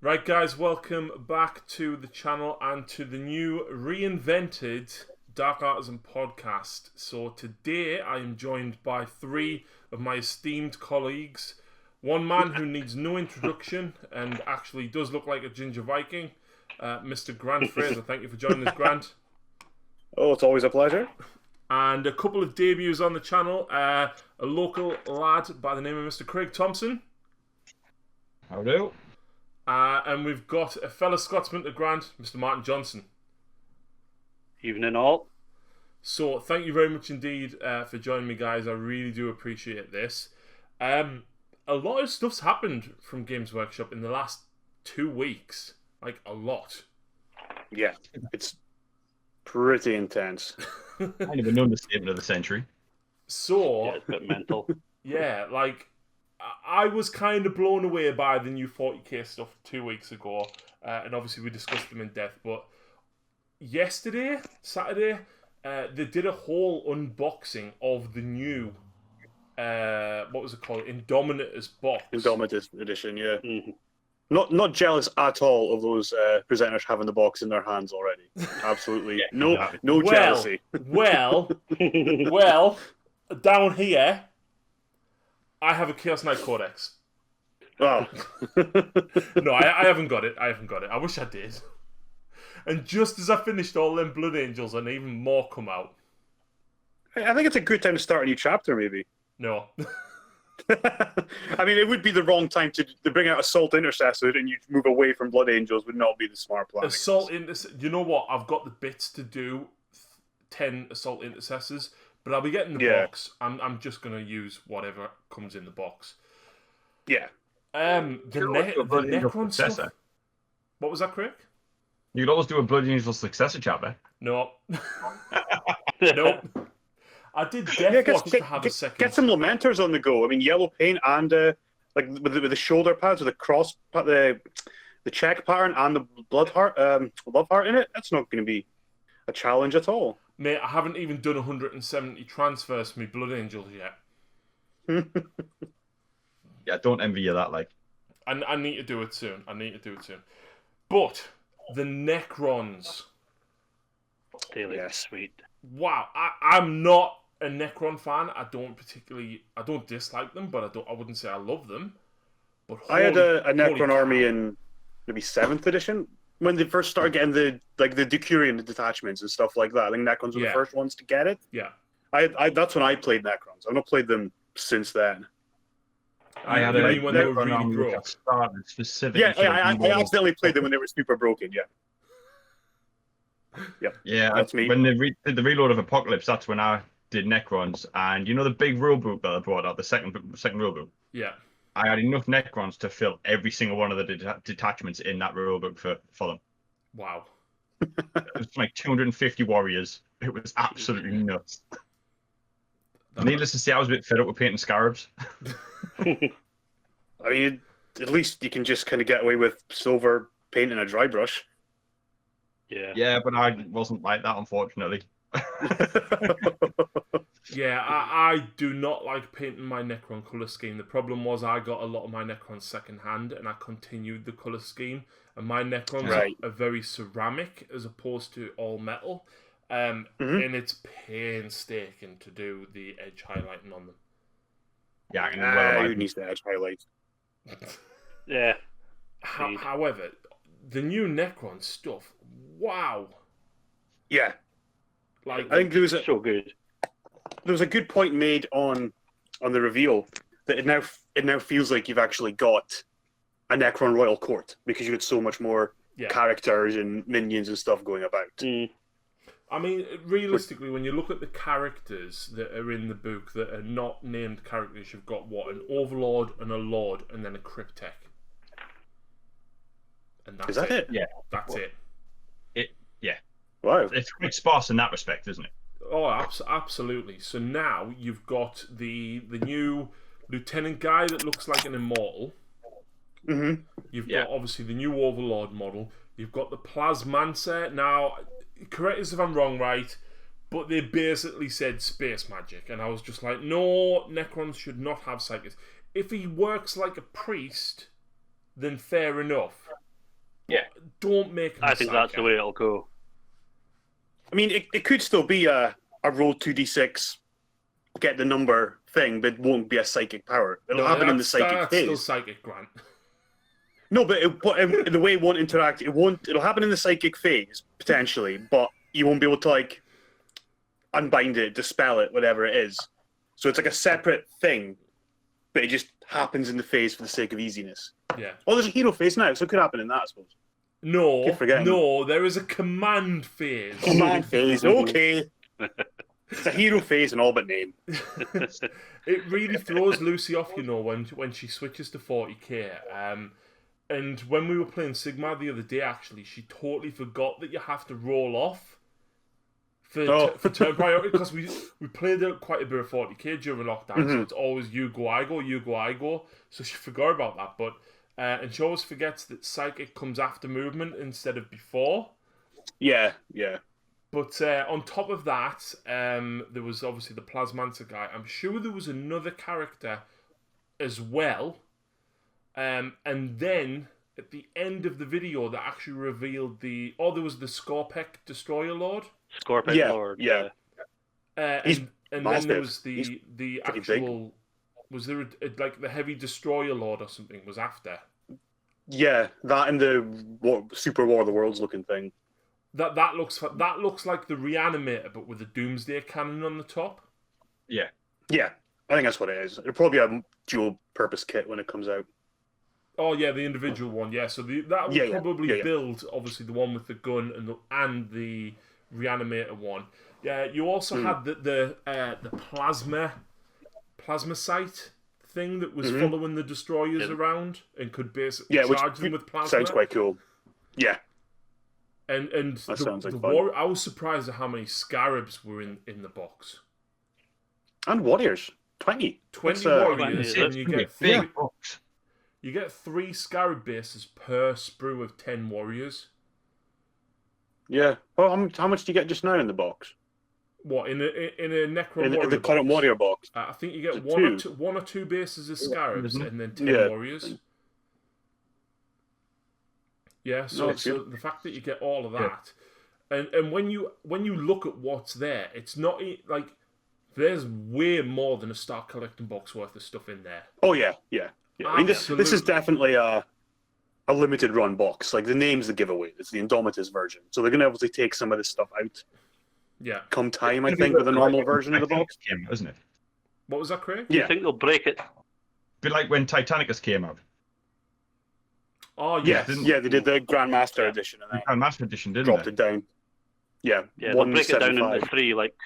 Right, guys, welcome back to the channel and to the new reinvented Dark Artisan podcast. So today I am joined by three of my esteemed colleagues. One man who needs no introduction and actually does look like a ginger Viking, Mr. Grant Fraser. Thank you for joining us, Grant. Oh, it's always a pleasure. And a couple of debuts on the channel. A local lad by the name of Mr. Craig Thompson. How do? And we've got a fellow Scotsman to Grant, Mr. Martin Johnson. Evening all. So, thank you very much indeed for joining me, guys. I really do appreciate this. A lot of stuff's happened from Games Workshop in the last 2 weeks. Like, a lot. Yeah, it's pretty intense. I ain't even known the statement of the century. So, Yeah, it's a bit mental. yeah, like, I was kind of blown away by the new 40k stuff 2 weeks ago. And obviously we discussed them in depth. But yesterday, Saturday, they did a whole unboxing of the new, what was it called? Indominatus box. Indomitus edition, yeah. Mhm. Not jealous at all of those presenters having the box in their hands already. Absolutely. No jealousy. Well, down here, I have a Chaos Knight Codex. Wow. No, I haven't got it. I wish I did. And just as I finished all them Blood Angels, and even more come out. I think it's a good time to start a new chapter, maybe. No. I mean, it would be the wrong time to bring out Assault Intercessor and you move away from Blood Angels would not be the smart plan. Assault Intercessors. You know what? I've got the bits to do 10 Assault Intercessors, but I'll be getting the box. I'm just going to use whatever comes in the box. Yeah. The Necron stuff. What was that, Craig? You could always do a Blood Angel successor chapter. No. Nope. I did Death Watch to have a second. Get some Lamenters on the go. I mean, yellow paint and like with the shoulder pads, with the cross, the check pattern and the love heart in it. That's not going to be a challenge at all. Mate, I haven't even done 170 transfers for me Blood Angels yet. Yeah, don't envy you that, like. I need to do it soon. But the Necrons. They look Yes. sweet. Wow, I'm not a Necron fan. I don't dislike them, but I wouldn't say I love them. But I had a holy Necron cow. army in maybe 7th edition when they first started getting the Decurion detachments and stuff like that. I think Necrons were the first ones to get it. Yeah. I that's when I played Necrons. I've not played them since then. I had You a mean when they were Necron really army which I broke? started specifically. Yeah, for I the accidentally played them when they were super broken. Yeah. Yep. Yeah, That's me. When they did the reload of Apocalypse, that's when I did Necrons, and you know the big rule book that I brought out, the second rule book. Yeah. I had enough Necrons to fill every single one of the detachments in that rule book for them. Wow. It was like 250 warriors. It was absolutely nuts. Needless to say, I was a bit fed up with painting scarabs. I mean, at least you can just kind of get away with silver paint and a dry brush. Yeah. Yeah, but I wasn't like that, unfortunately. Yeah, I do not like painting my Necron colour scheme. The problem was I got a lot of my Necrons second hand and I continued the colour scheme. And my Necrons are very ceramic as opposed to all metal. And it's painstaking to do the edge highlighting on them. Yeah, who needs the edge highlights? Yeah. However, the new Necron stuff, wow. Yeah. Like, I think there was So good. a good point made on the reveal that it now feels like you've actually got a Necron royal court because you had so much more characters and minions and stuff going about. I mean, realistically, when you look at the characters that are in the book that are not named characters, you've got an Overlord and a Lord and then a Cryptek. And that's Is that it? Yeah. That's it. Yeah. Wow. It's quite sparse in that respect, isn't it? Oh, absolutely. So now you've got the new Lieutenant guy that looks like an immortal. Mm-hmm. You've got, obviously, the new Overlord model. You've got the Plasmancer. Now, correct us if I'm wrong, right? But they basically said space magic. And I was just like, no, Necrons should not have psychics. If he works like a priest, then fair enough. Yeah. Don't make him I think that's the way it'll go. I mean, it could still be a roll 2d6, get the number thing, but it won't be a psychic power. It'll happen in the psychic phase. Still psychic, Grant. No, but the way it won't interact, it'll happen in the psychic phase, potentially, but you won't be able to, like, unbind it, dispel it, whatever it is. So it's like a separate thing, but it just happens in the phase for the sake of easiness. Yeah. Oh, there's a hero phase now, so it could happen in that, I suppose. No, there is a command phase. Command phase, okay. It's a hero phase in all but name. It really throws Lucy off, when she switches to 40k. And when we were playing Sigmar the other day, actually, she totally forgot that you have to roll off for turn priority, because we played quite a bit of 40k during lockdown, so it's always you go, I go, you go, I go. So she forgot about that, but and she always forgets that psychic comes after movement instead of before. Yeah. But on top of that, there was obviously the Plasmancer guy. I'm sure there was another character as well. And then at the end of the video, that actually revealed there was the Scorpec Destroyer Lord. Scorpec Lord. Yeah. And then there was the actual. Big. Was there like the Heavy Destroyer Lord or something was after? Yeah, that and the Super War of the Worlds looking thing. That looks like the Reanimator, but with a Doomsday cannon on the top. Yeah. Yeah, I think that's what it is. It'll probably be a dual purpose kit when it comes out. Oh yeah, the individual one. Yeah, so that will probably build obviously the one with the gun and the Reanimator one. Yeah, you also had the plasma sight thing that was following the destroyers around and could basically charge them with plasma. Sounds quite cool. Yeah. And that sounds like fun. I was surprised at how many scarabs were in the box. And warriors. 20 warriors, and you get big box. You get 3 scarab bases per sprue of 10 warriors. Yeah. Well, how much do you get just now in the box? What, in a Necron warrior in the current warrior box? I think you get one or two bases of scarabs and then 10 warriors. Yeah, so the fact that you get all of that, and when you look at what's there, it's not like there's way more than a Start Collecting box worth of stuff in there. Oh yeah. I mean, this is definitely a limited run box. Like the name's the giveaway. It's the Indomitus version, so they're gonna obviously take some of this stuff out. Yeah. Come time, I think, with a normal version of the box, isn't it? What was that, Craig? Yeah. I think they'll break it. Bit like when Titanicus came out. Oh yes. Yeah, they did the Grandmaster edition. And Grandmaster edition, didn't dropped it down. Yeah. They'll break it down into 3, like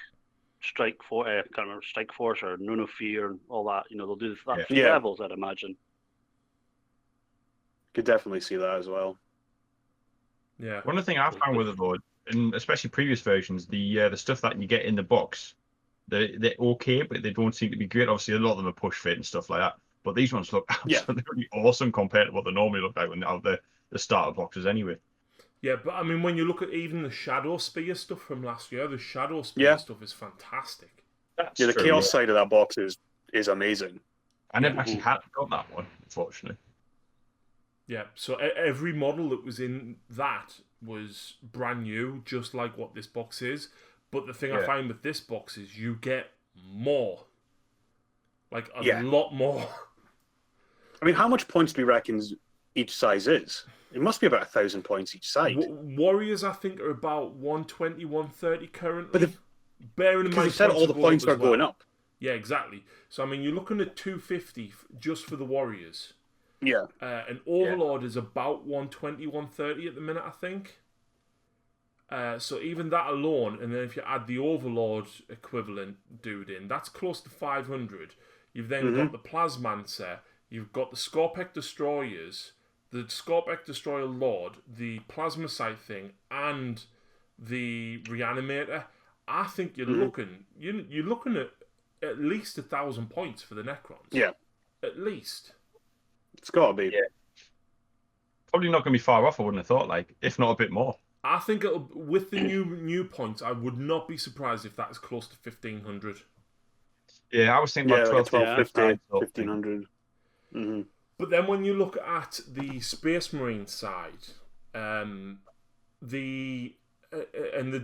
Strike Force, I can't remember, Strike Force or None of Fear and all that. They'll do that 3 levels, I'd imagine. Could definitely see that as well. Yeah. One of the things I found with it, though, and especially previous versions, the stuff that you get in the box, they're okay, but they don't seem to be great. Obviously, a lot of them are push fit and stuff like that. But these ones look absolutely awesome compared to what they normally look like when they have the starter boxes anyway. Yeah, but I mean, when you look at even the Shadow Spear stuff from last year, the Shadow Spear stuff is fantastic. The Chaos side of that box is amazing. I never actually got that one, unfortunately. Yeah, so every model that was in that was brand new, just like what this box is. But the thing I find with this box is you get more. Like, a lot more. I mean, how much points do we reckon each size is? It must be about 1,000 points each side. Warriors, I think, are about 120, 130 currently. But bearing in mind, you said all the points are going up. Yeah, exactly. So, I mean, you're looking at 250 just for the Warriors. Yeah. And Overlord is about 120, 130 at the minute, I think. So even that alone, and then if you add the Overlord equivalent dude in, that's close to 500. You've then got the Plasmancer, you've got the Scorpec Destroyers, the Scorpec Destroyer Lord, the Plasma Sight thing, and the Reanimator. I think you're looking at least 1,000 points for the Necrons. Yeah. At least. It's got to be. Yeah. Probably not going to be far off, I wouldn't have thought, if not a bit more. I think with the new points, I would not be surprised if that is close to 1,500. Yeah, I was thinking about 1,250, 1,500. But then when you look at the Space Marine side, the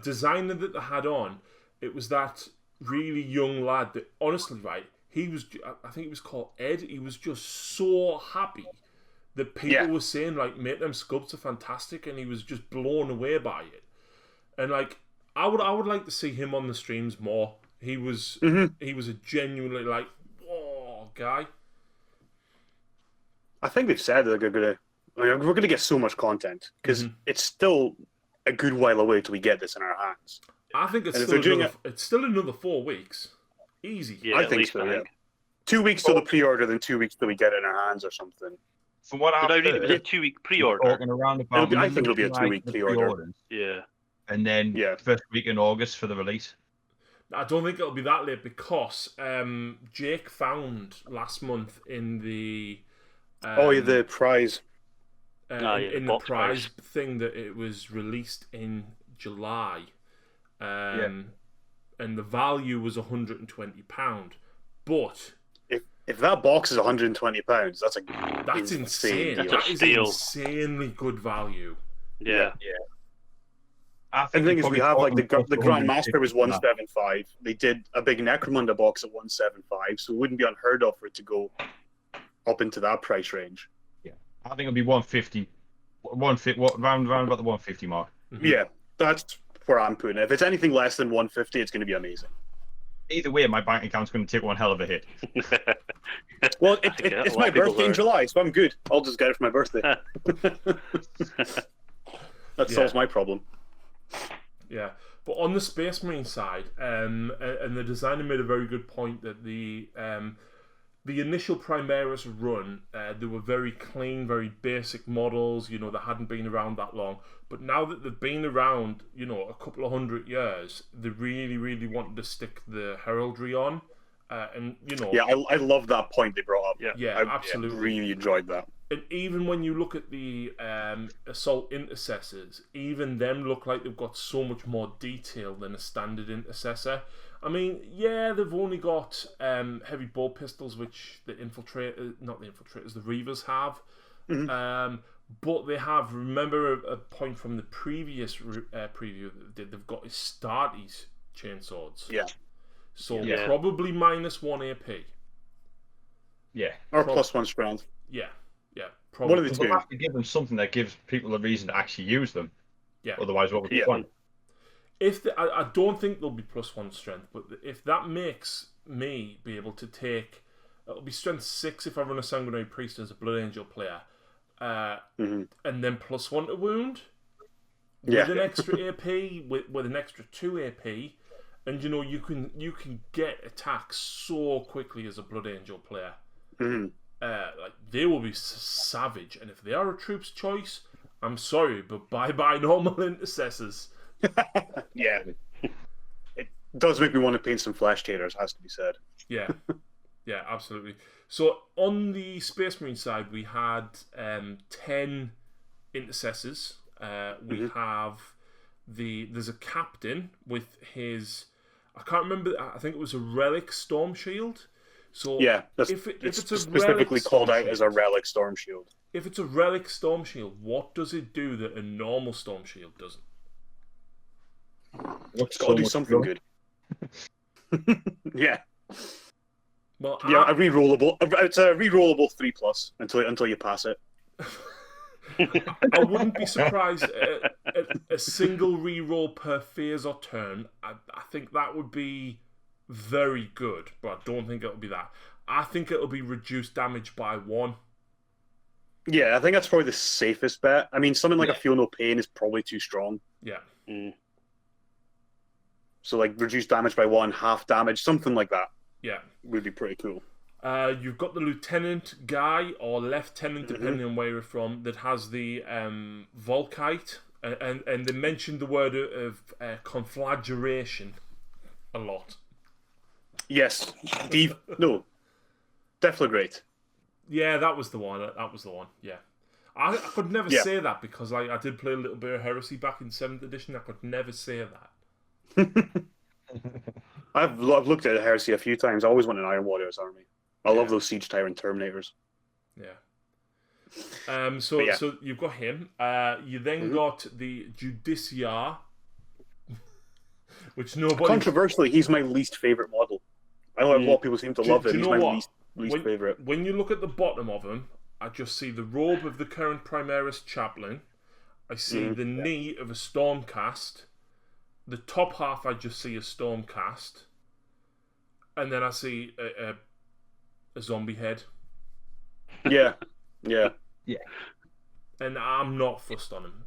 designer that they had on, it was that really young lad that, honestly, right, he was, I think he was called Ed, he was just so happy that people were saying, like, mate, them sculpts are fantastic, and he was just blown away by it. And, like, I would like to see him on the streams more. He was a genuinely, like, whoa, guy. I think they've said they're gonna. I mean, we're gonna get so much content because it's still a good while away till we get this in our hands. I think it's still another 4 weeks. Easy. Yeah, I think so. Yeah. 2 weeks till the pre-order, then 2 weeks till we get it in our hands or something. From what I've heard, it was a 2-week pre-order. I think it'll be a 2-week pre-order. Yeah. And then first week in August for the release. I don't think it'll be that late because Jake found last month in the the prize. In the prize thing that it was released in July, and the value was £120. But if that box is £120, that's insane. That is insanely good value. Yeah. And the thing is, we have like the Grandmaster was 175. They did a big Necromunda box at 175, so it wouldn't be unheard of for it to go up into that price range. Yeah, I think it'll be 150. Round about the 150 mark. Yeah, that's where I'm putting it. If it's anything less than 150, it's going to be amazing. Either way, my bank account's going to take one hell of a hit. Well, it's my birthday in July, so I'm good. I'll just get it for my birthday. That solves my problem. Yeah, but on the Space Marine side, and the designer made a very good point that the initial Primaris run, they were very clean, very basic models. You know, they hadn't been around that long. But now that they've been around, you know, a couple of 100 years, they really, really wanted to stick the heraldry on. And you know, I love that point they brought up. Yeah, absolutely, really enjoyed that. And even when you look at the assault intercessors, even them look like they've got so much more detail than a standard intercessor. I mean, they've only got heavy bow pistols, which the Reavers have. But they have, remember a point from the previous preview that they did, they've got Astartes chainswords. Yeah. So probably -1 AP. Yeah. Or +1 strength. Yeah. Probably. One of the two. We'll have to give them something that gives people a reason to actually use them. Yeah. Otherwise, what would be fun? I don't think there'll be +1 strength, but if that makes me be able to take, it'll be strength 6 if I run a Sanguinary Priest as a Blood Angel player, and then +1 to wound with an extra AP, with an extra 2 AP, and you know you can get attacks so quickly as a Blood Angel player. Like they will be savage, and if they are a troop's choice, I'm sorry, but bye normal intercessors. Yeah, it does make me want to paint some flash taters, has to be said. Yeah, absolutely. So on the Space Marine side, we had 10 intercessors. We have there's a captain with his, I can't remember, I think it was a relic storm shield. So if it's specifically called out as a relic storm shield. If it's a relic storm shield, what does it do that a normal storm shield doesn't? It's got to do something good. Yeah. Well, a rerollable. It's a rerollable 3+ until you pass it. I wouldn't be surprised at a single reroll per phase or turn. I think that would be very good, but I don't think it'll be that. I think it'll be reduced damage by 1. Yeah, I think that's probably the safest bet. I mean, something like a Feel No Pain is probably too strong. Yeah. So, like, reduce damage by 1, half damage, something like that. Yeah. Would be pretty cool. You've got the lieutenant guy, or lieutenant, depending on where you're from, that has the Volkite, and they mentioned the word of conflagration a lot. Yes. Deflagrate. Yeah, that was the one. Yeah. I could never say that because I did play a little bit of Heresy back in 7th edition. I could never say that. I've looked at Heresy a few times. I always want an Iron Warriors army. I love those Siege Tyrant Terminators. Yeah. So you've got him. You then got the Judiciar, which nobody. Controversially, he's my least favorite model. I know a lot of people seem to love him. He's my least favorite. When you look at the bottom of him, I just see the robe of the current Primaris Chaplain. I see the knee of a Stormcast. The top half, I just see a Stormcast. And then I see a zombie head. Yeah. And I'm not fussed on him.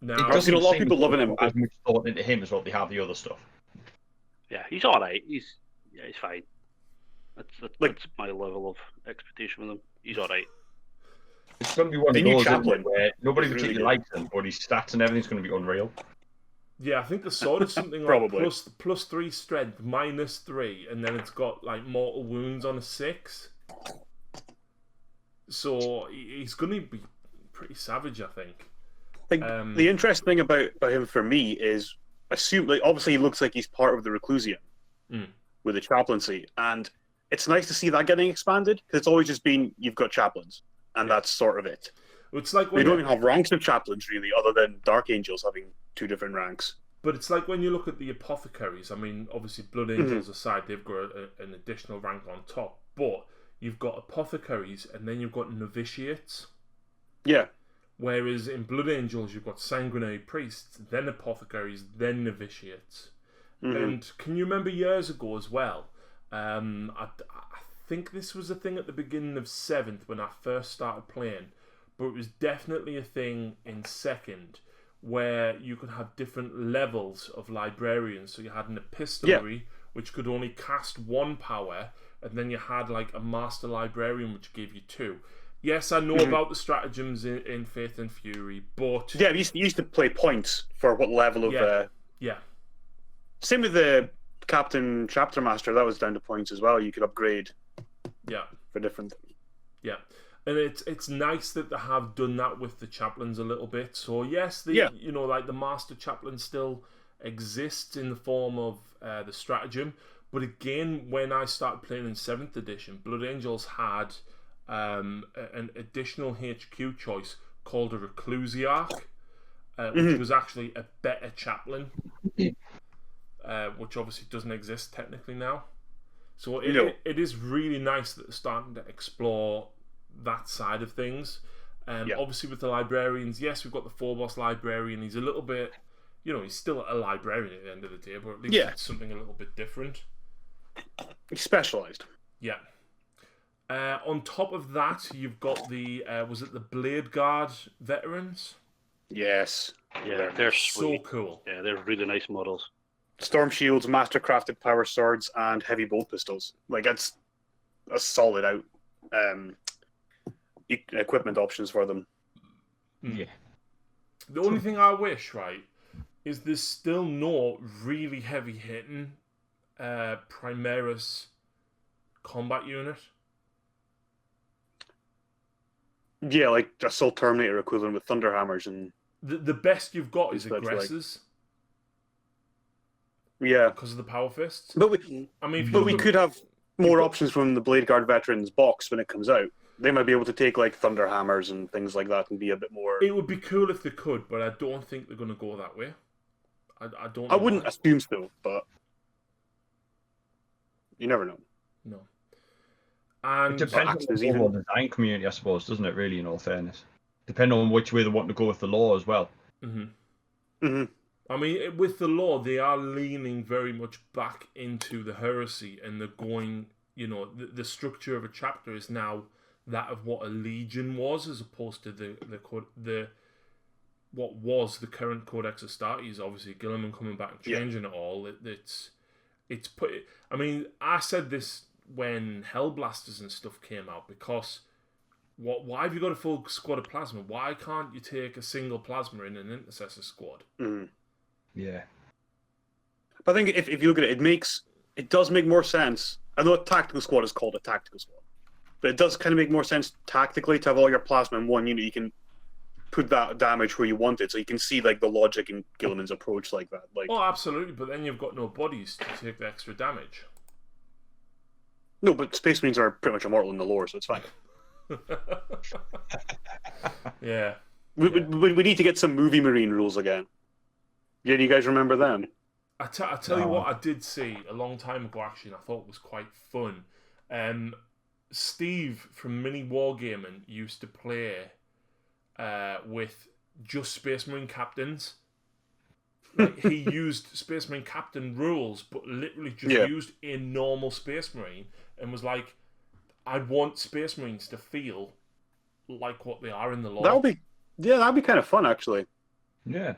Now, I've seen a lot of people loving him. As much thought into him as what they have the other stuff. Yeah, he's all right. He's fine. That's my level of expectation with him. He's all right. It's going to be one of those where nobody particularly likes him, but his stats and everything's going to be unreal. Yeah, I think the sword is something like plus 3 strength, -3, and then it's got like mortal wounds on a 6. So he's going to be pretty savage, I think. The interesting thing about him for me is, obviously he looks like he's part of the Reclusium with the chaplaincy, and it's nice to see that getting expanded, because it's always just been, you've got chaplains, and that's sort of it. It's like we don't even have ranks of chaplains, really, other than Dark Angels having 2 different ranks. But it's like when you look at the Apothecaries, I mean, obviously Blood Angels aside, they've got an additional rank on top, but you've got Apothecaries, and then you've got Novitiates. Yeah. Whereas in Blood Angels, you've got Sanguinary Priests, then Apothecaries, then Novitiates. And can you remember years ago as well? I think this was a thing at the beginning of 7th when I first started playing, but it was definitely a thing in 2nd where you could have different levels of librarians. So you had an epistolary, which could only cast 1 power, and then you had like a master librarian, which gave you 2. Yes, I know about the stratagems in Faith and Fury, but... Yeah, you used to play points for what level of... Same with the Captain Chapter Master, that was down to points as well. You could upgrade for different things. Yeah, and it's nice that they have done that with the chaplains a little bit. So yes, the Master Chaplain still exists in the form of the stratagem, but again, when I started playing in 7th edition, Blood Angels had... an additional HQ choice called a Reclusiarch, which was actually a better chaplain, which obviously doesn't exist technically now. So it is really nice that they're starting to explore that side of things. Obviously with the librarians, yes, we've got the Phobos librarian. He's a little bit, he's still a librarian at the end of the day, but at least it's something a little bit different. He's specialised. Yeah. On top of that, you've got the was it the Blade Guard veterans? Yes. Yeah, they're so cool. Yeah, they're really nice models. Storm shields, master-crafted power swords, and heavy bolt pistols. Like, that's a solid out equipment options for them. Yeah. The only thing I wish, right, is there's still no really heavy-hitting Primaris combat unit. Yeah, like Assault Terminator equivalent with Thunderhammers and... The best you've got is Aggressors. Yeah. Because of the Power Fists. But we could have more options from the Blade Guard Veterans box when it comes out. They might be able to take like Thunderhammers and things like that and be a bit more... It would be cool if they could, but I don't think they're going to go that way. I wouldn't assume so, but... You never know. No. And it depends on the overall design community, I suppose, doesn't it, really, in all fairness? Depending on which way they want to go with the law as well. I mean, with the law, they are leaning very much back into the heresy, and they're going, the structure of a chapter is now that of what a legion was, as opposed to the what was the current Codex Astartes. Obviously, Gilliman coming back and changing it all. It's put. I mean, I said this when Hellblasters and stuff came out, because why have you got a full squad of plasma? Why can't you take a single plasma in an intercessor squad? Yeah. But I think if you look at it, it does make more sense. I know a tactical squad is called a tactical squad, but it does kind of make more sense tactically to have all your plasma in one unit. You can put that damage where you want it, so you can see like the logic in Gilliman's approach like that. Like, oh, absolutely, but then you've got no bodies to take the extra damage. No, but Space Marines are pretty much immortal in the lore, so it's fine. Yeah. We need to get some movie marine rules again. Yeah, do you guys remember them? I tell you what I did see a long time ago, actually, and I thought was quite fun. Steve from Mini Wargaming used to play with just Space Marine captains. Like, he used Space Marine captain rules, but literally just used a normal Space Marine, and was like, I want Space Marines to feel like what they are in the lore. That'd be kind of fun, actually. Yeah.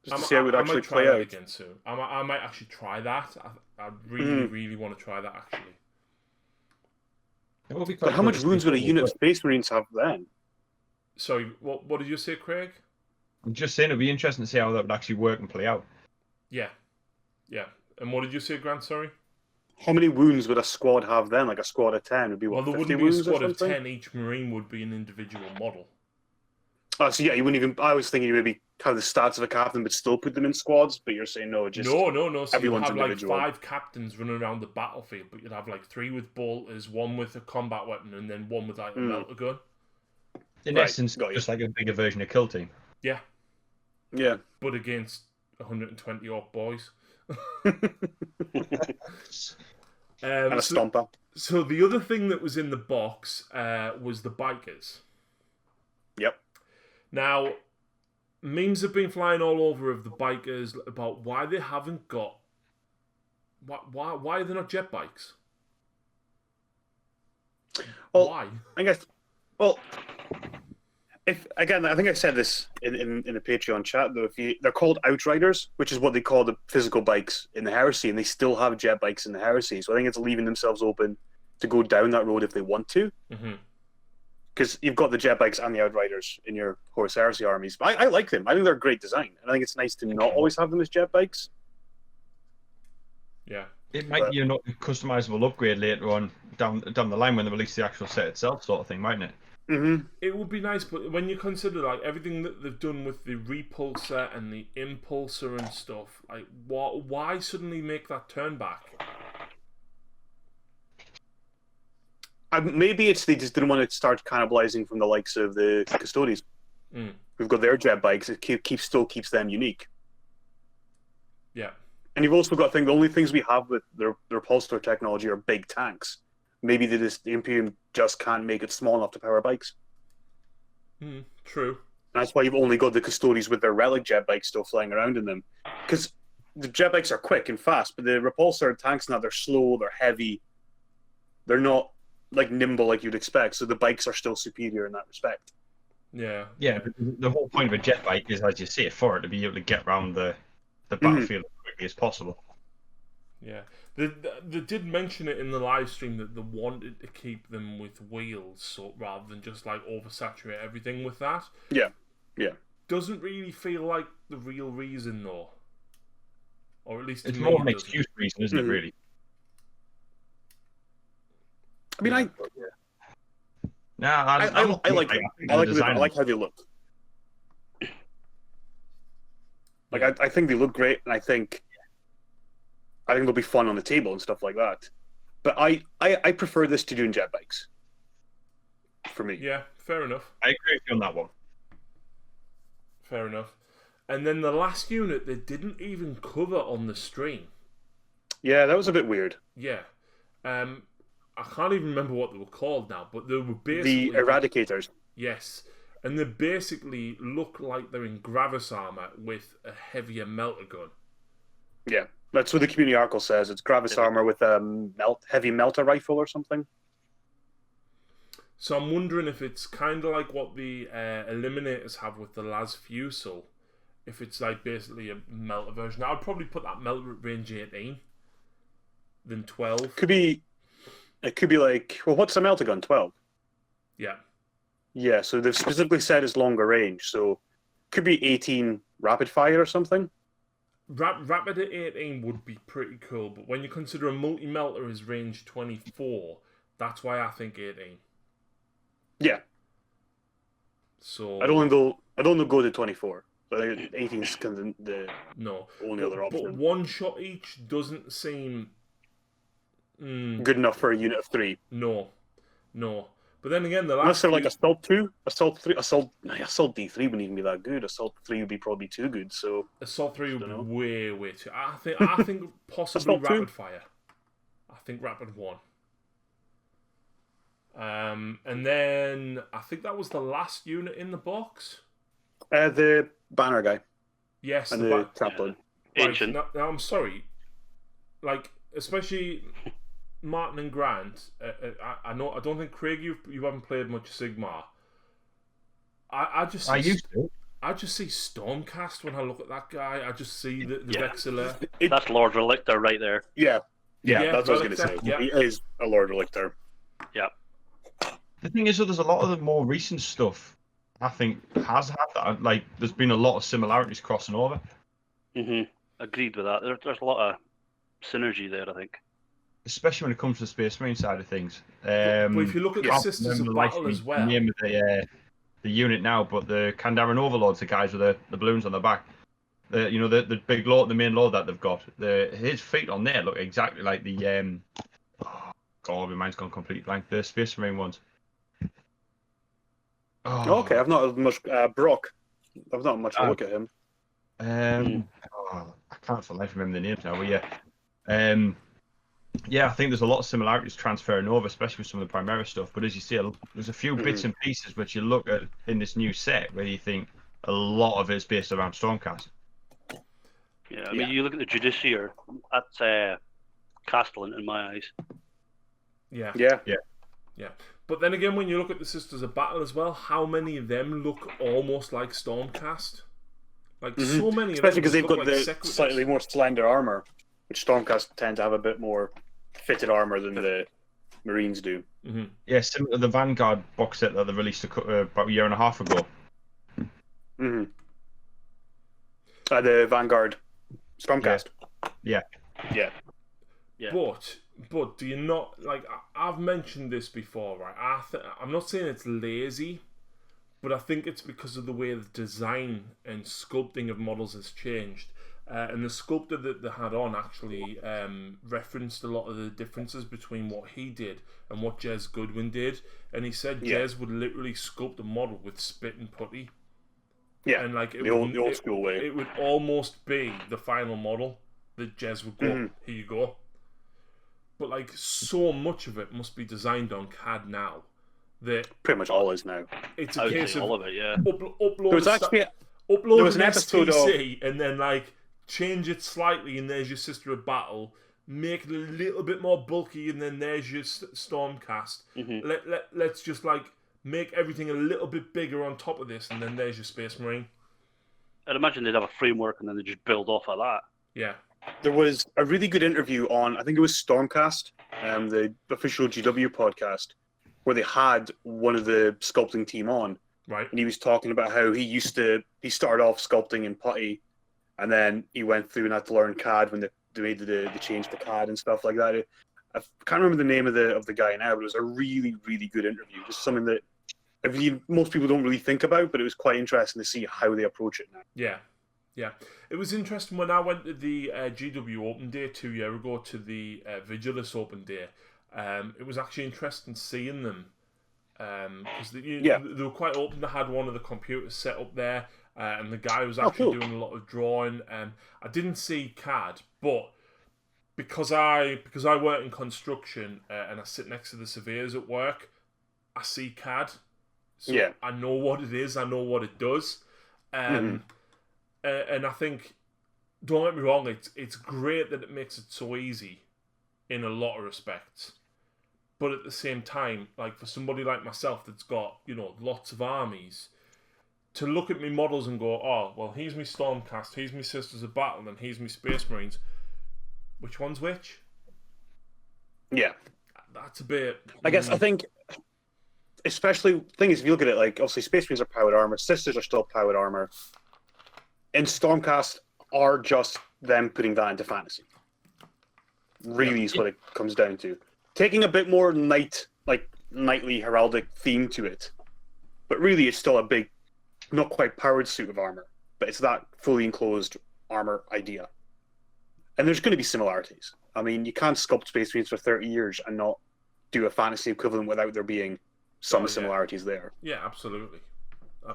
Just to see how it would actually play out. Again soon. I might actually try that. I really, really want to try that, actually. But how much runes would a unit of Space Marines have then? Sorry, what did you say, Craig? I'm just saying it'd be interesting to see how that would actually work and play out. Yeah. And what did you say, Grant? Sorry. How many wounds would a squad have then? Like a squad of 10 would be what? Well, there wouldn't be a squad of 10. Each Marine would be an individual model. Oh, so yeah, you wouldn't even. I was thinking you maybe have the stats of a captain, but still put them in squads. But you're saying no, just no. So everyone's you'd have individual. like 5 captains running around the battlefield, but you'd have like 3 with bolters, 1 with a combat weapon, and then 1 with like a melter gun. In essence, just like a bigger version of Kill Team. Yeah. Yeah. But against 120 orc boys. And a stomper. So the other thing that was in the box was the bikers. Yep. Now, memes have been flying all over of the bikers about why they haven't got... Why are they not jet bikes? Well, why? I guess... Well... I think I said this in the Patreon chat, though. They're called Outriders, which is what they call the physical bikes in the Heresy, and they still have jet bikes in the Heresy. So I think it's leaving themselves open to go down that road if they want to. Because you've got the jet bikes and the Outriders in your Horus Heresy armies. But I like them. I think they're a great design. And I think it's nice to not always have them as jet bikes. Yeah. It might be a customizable upgrade later on down the line when they release the actual set itself, sort of thing, mightn't it? It would be nice, but when you consider like everything that they've done with the repulsor and the impulsor and stuff, like why suddenly make that turn back? Maybe it's they just didn't want to start cannibalizing from the likes of the Custodians. We've got their jet bikes. It still keeps them unique. Yeah. And you've also got to think the only things we have with their repulsor technology are big tanks. Maybe the Imperium just can't make it small enough to power bikes. True. And that's why you've only got the Custodians with their relic jet bikes still flying around in them. Because the jet bikes are quick and fast, but the repulsor tanks now, they're slow, they're heavy. They're not like nimble like you'd expect, so the bikes are still superior in that respect. Yeah. Yeah, but the whole point of a jet bike is, as you say, for it to be able to get around the battlefield as quickly as possible. Yeah. They did mention it in the live stream that they wanted to keep them with wheels, so rather than just like oversaturate everything with that. Yeah. Doesn't really feel like the real reason though, or at least it's more an excuse reason, isn't it? Really. I mean, I like them. I like how they look. Like I think they look great, and I think they'll be fun on the table and stuff like that. But I prefer this to doing jet bikes. For me. Yeah, fair enough. I agree with you on that one. Fair enough. And then the last unit they didn't even cover on the stream. Yeah, that was a bit weird. Yeah. I can't even remember what they were called now, but they were basically... The Eradicators. Yes. And they basically look like they're in Gravis armor with a heavier melter gun. Yeah. That's what the community article says. It's Gravis armor with a heavy melter rifle or something. So I'm wondering if it's kind of like what the Eliminators have with the Las Fusel. If it's like basically a melter version. I'd probably put that melter at range 18 than 12. It could be like, well, what's a melter gun? 12? Yeah. Yeah, so they've specifically said it's longer range. So could be 18 rapid fire or something. Rapid at 18 would be pretty cool, but when you consider a multi-melter is range 24, that's why I think 18. Yeah. So I don't think they'll go to 24. But I think 18 is kind of the only other option. But one shot each doesn't seem good enough for a unit of 3. No. No. But then again, the last unless they're like Assault 2, Assault 3, Assault D3 wouldn't even be that good. Assault 3 would be probably too good. So Assault 3 would be way too. I think possibly Assault 2? Rapid Fire. I think Rapid 1. And then I think that was the last unit in the box. The banner guy. Yes, and the chaplain. Ancient. Now I'm sorry, like especially Martin and Grant. I know. I don't think Craig, you haven't played much Sigmar. I used to. I just see Stormcast when I look at that guy. I just see the Vexillor. That's Lord Relictor right there. Yeah, that's what I was going to say. Yeah. He is a Lord Relictor. Yeah. The thing is, there's a lot of the more recent stuff, I think, has had that. Like, there's been a lot of similarities crossing over. Agreed with that. There's a lot of synergy there, I think. Especially when it comes to the Space Marine side of things. But if you look at the Sisters of Battle as well. Name of the unit now, but the Kandarian Overlords, the guys with the balloons on the back. The big lord, the main lord that they've got. His feet on there look exactly like the God, my mind's gone completely blank. The Space Marine ones. Oh. Okay, I've not much Brock. I've not much look at him. I can't for life remember the names now, but yeah, I think there's a lot of similarities transferring over, especially with some of the Primera stuff. But as you see, there's a few bits and pieces which you look at in this new set where you think a lot of it's based around Stormcast. Yeah, I mean, you look at the Judiciary, that's Castellan in my eyes. Yeah. But then again, when you look at the Sisters of Battle as well, how many of them look almost like Stormcast? Like so many, especially because they've got like the slightly more slender armor, which Stormcast tend to have a bit more fitted armor than the Marines do. Yeah, similar to the Vanguard box set that they released about a year and a half ago. The Vanguard Stormcast. Yeah. But do you not like? I've mentioned this before, right? I'm not saying it's lazy, but I think it's because of the way the design and sculpting of models has changed. And the sculptor that they had on actually referenced a lot of the differences between what he did and what Jez Goodwin did. And he said Jez would literally sculpt a model with spit and putty. Yeah, and like the old school way. It would almost be the final model that Jez would go, here you go. But like so much of it must be designed on CAD now. That pretty much all is now. It's a case of all of it, yeah. Upload an episode STC and then like change it slightly, and there's your Sister of Battle. Make it a little bit more bulky, and then there's your Stormcast. Let's just like make everything a little bit bigger on top of this, and then there's your Space Marine. I'd imagine they'd have a framework, and then they just build off of that. Yeah. There was a really good interview on, I think it was Stormcast, the official GW podcast, where they had one of the sculpting team on. Right. And he was talking about how he started off sculpting in putty, and then he went through and had to learn CAD when they made the change to CAD and stuff like that. I can't remember the name of the guy now, but it was a really, really good interview. Just something that most people don't really think about, but it was quite interesting to see how they approach it now. Yeah. It was interesting when I went to the GW Open Day 2 years ago to the Vigilus Open Day. It was actually interesting seeing them because they were quite open. They had one of the computers set up there, and the guy was actually doing a lot of drawing. I didn't see CAD, but because I work in construction and I sit next to the surveyors at work, I see CAD. So I know what it is. I know what it does. And I think, don't get me wrong, it's great that it makes it so easy in a lot of respects. But at the same time, like for somebody like myself that's got, lots of armies, to look at me models and go, oh, well, here's my Stormcast, here's my Sisters of Battle, and here's my Space Marines. Which one's which? Yeah. That's a bit... I think, especially, thing is, if you look at it, like, obviously Space Marines are powered armor, Sisters are still powered armor, and Stormcast are just them putting that into fantasy. Really is what it comes down to. Taking a bit more knightly heraldic theme to it, but really it's still a big, not quite powered suit of armor, but it's that fully enclosed armor idea. And there's going to be similarities. I mean, you can't sculpt Space Marines for 30 years and not do a fantasy equivalent without there being some similarities there. Yeah, absolutely.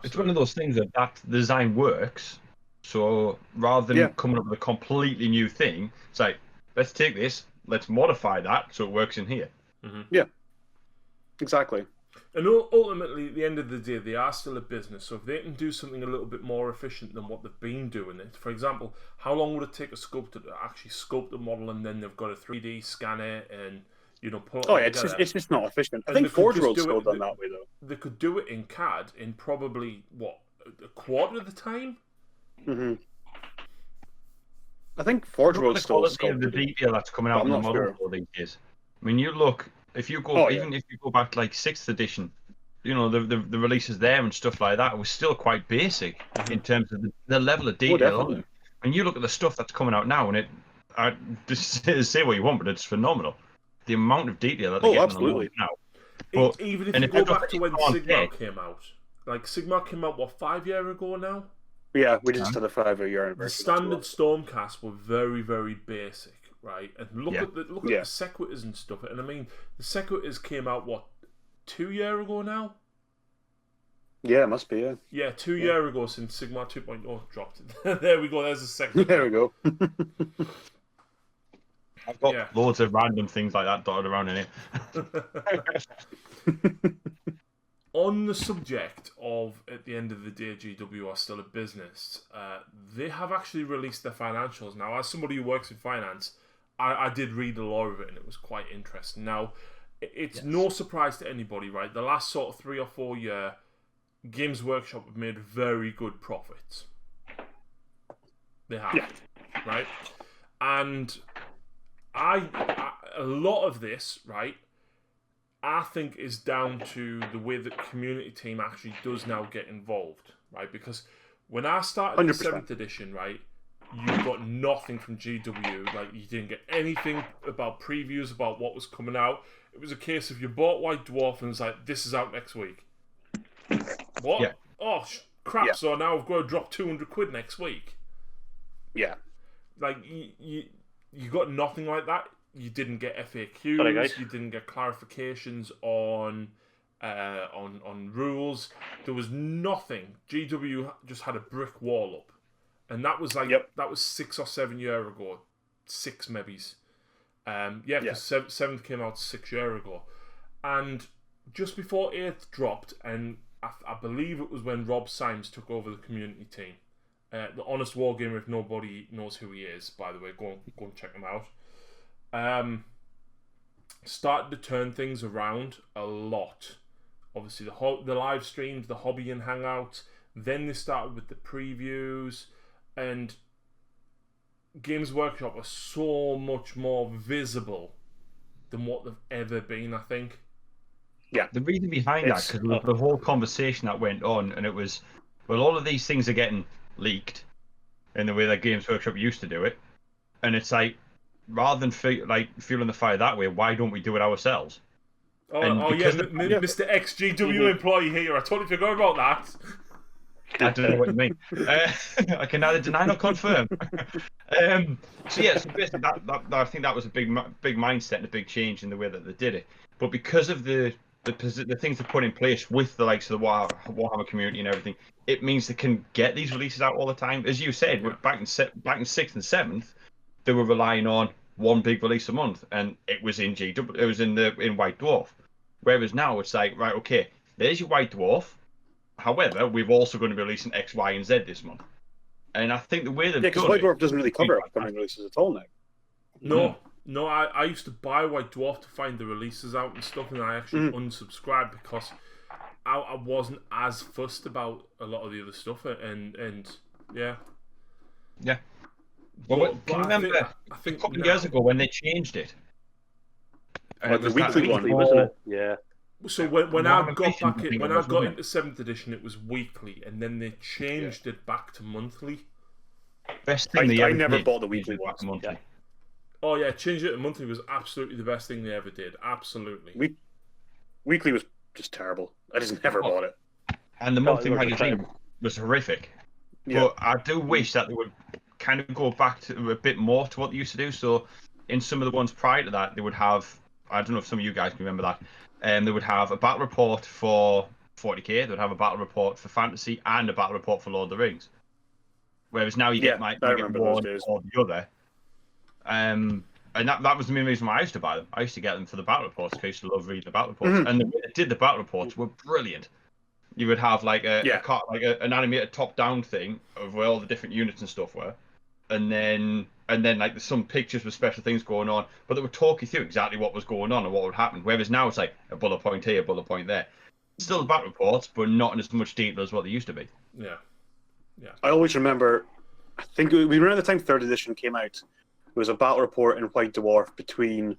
It's one of those things that design works. So rather than coming up with a completely new thing, it's like, let's take this, let's modify that so it works in here. Mm-hmm. Yeah, exactly. And ultimately, at the end of the day, they are still a business. So if they can do something a little bit more efficient than what they've been doing it, for example, how long would it take a sculptor to actually sculpt a model, and then they've got to 3D scan it and put it together? It's just not efficient. I think Forge World's still done that way though. They could do it in CAD in probably a quarter of the time. Mm-hmm. I think Forge World's still the detail that's coming out in the model for these days. I mean, you look. If you go, if you go back to like 6th edition, the releases there and stuff like that was still quite basic in terms of the level of detail. And you look at the stuff that's coming out now, and just say what you want, but it's phenomenal. The amount of detail that they're getting on now. But, even if you go back to when Sigmar came out, like Sigmar came out 5 years ago now. Yeah, we just had a 5-year anniversary. The standard Stormcast were very, very basic. Right, and look at the Sequitors and stuff. And I mean, the Sequitors came out 2 years ago now. Yeah, it must be. Yeah, 2 years ago since Sigmar 2.0 dropped it. There we go. There's a second. There we go. I've got loads of random things like that dotted around in it. On the subject of, at the end of the day, GW are still a business. They have actually released their financials now. As somebody who works in finance, I did read a lot of it, and it was quite interesting. Now, it's no surprise to anybody, right? The last sort of 3 or 4 year, Games Workshop have made very good profits. They have, right? And a lot of this, right, I think is down to the way that community team actually does now get involved, right? Because when I started 100%. the 7th edition, right, you got nothing from GW. Like, you didn't get anything about previews about what was coming out. It was a case of you bought White Dwarf and it's like, this is out next week. What? Yeah. Oh, crap. So now I've got to drop 200 quid next week. Yeah. Like, you got nothing like that. You didn't get FAQs. You didn't get clarifications on rules. There was nothing. GW just had a brick wall up. And that was that was 6 or 7 years ago. 6 maybe. Because 7th came out 6 years ago. And just before 8th dropped, and I believe it was when Rob Symes took over the community team. The Honest Wargamer, if nobody knows who he is, by the way, go and check him out. Started to turn things around a lot. Obviously, the live streams, the hobby and hangout. Then they started with the previews. And Games Workshop are so much more visible than what they've ever been, I think. Yeah. The reason behind that, because the whole conversation that went on, and it was, well, all of these things are getting leaked in the way that Games Workshop used to do it. And it's like, rather than fueling the fire that way, why don't we do it ourselves? Mr. XGW employee here. I totally forgot about that. I don't know what you mean. I can neither deny nor confirm. So basically, that I think that was a big mindset and a big change in the way that they did it. But because of the things they put in place with the likes of the Warhammer community and everything, it means they can get these releases out all the time. As you said, back in 6th and 7th, they were relying on one big release a month, and it was in GW. It was in White Dwarf. Whereas now it's like, right, okay, there's your White Dwarf. However, we've also going to be releasing X, Y, and Z this month. And I think the way they've because White Dwarf doesn't really cover upcoming releases at all now. No, I used to buy White Dwarf to find the releases out and stuff, and I actually unsubscribed because I wasn't as fussed about a lot of the other stuff, and yeah. Yeah. Well, can you remember I think a couple of years ago when they changed it? Like the weekly one, wasn't it? Yeah. So when I got into 7th edition, it was weekly, and then they changed it back to monthly. Best thing I never bought the weekly one. Monthly. Oh yeah, changing it to monthly was absolutely the best thing they ever did. Absolutely. Weekly was just terrible. I just never bought it. And the monthly magazine was horrific. Yeah. But I do wish that they would kind of go back to a bit more to what they used to do. So in some of the ones prior to that, they would have I don't know if some of you guys can remember that. They would have a battle report for 40k. They would have a battle report for fantasy and a battle report for Lord of the Rings. Whereas now you get one or the other. And that was the main reason why I used to buy them. I used to get them for the battle reports because I used to love reading the battle reports. And the way they did the battle reports were brilliant. You would have like an animated top-down thing of where all the different units and stuff were, and then like some pictures with special things going on, but they would talk you through exactly what was going on and what would happen. Whereas now it's like a bullet point here, a bullet point there. Still the battle reports, but not in as much detail as what they used to be. Yeah. I always remember. I think we remember the time 3rd edition came out. There was a battle report in White Dwarf between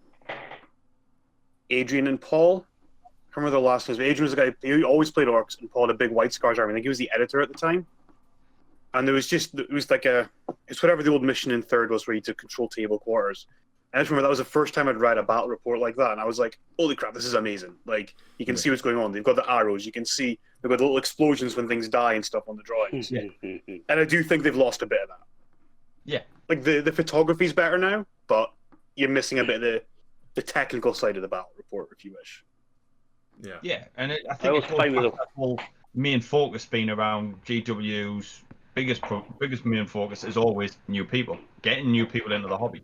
Adrian and Paul. I remember the last names. Adrian was the guy who always played orcs, and Paul had a big White Scars army. I think he was the editor at the time. And it's whatever the old mission in 3rd was, where you had to control table quarters. And I just remember that was the first time I'd read a battle report like that, and I was like, holy crap, this is amazing. Like, you can see what's going on. They've got the arrows. You can see they've got the little explosions when things die and stuff on the drawings. And I do think they've lost a bit of that. Yeah. Like, the photography's better now, but you're missing a bit of the technical side of the battle report, if you wish. Yeah, and I think the whole main focus being around GW's biggest main focus is always new people, getting new people into the hobby.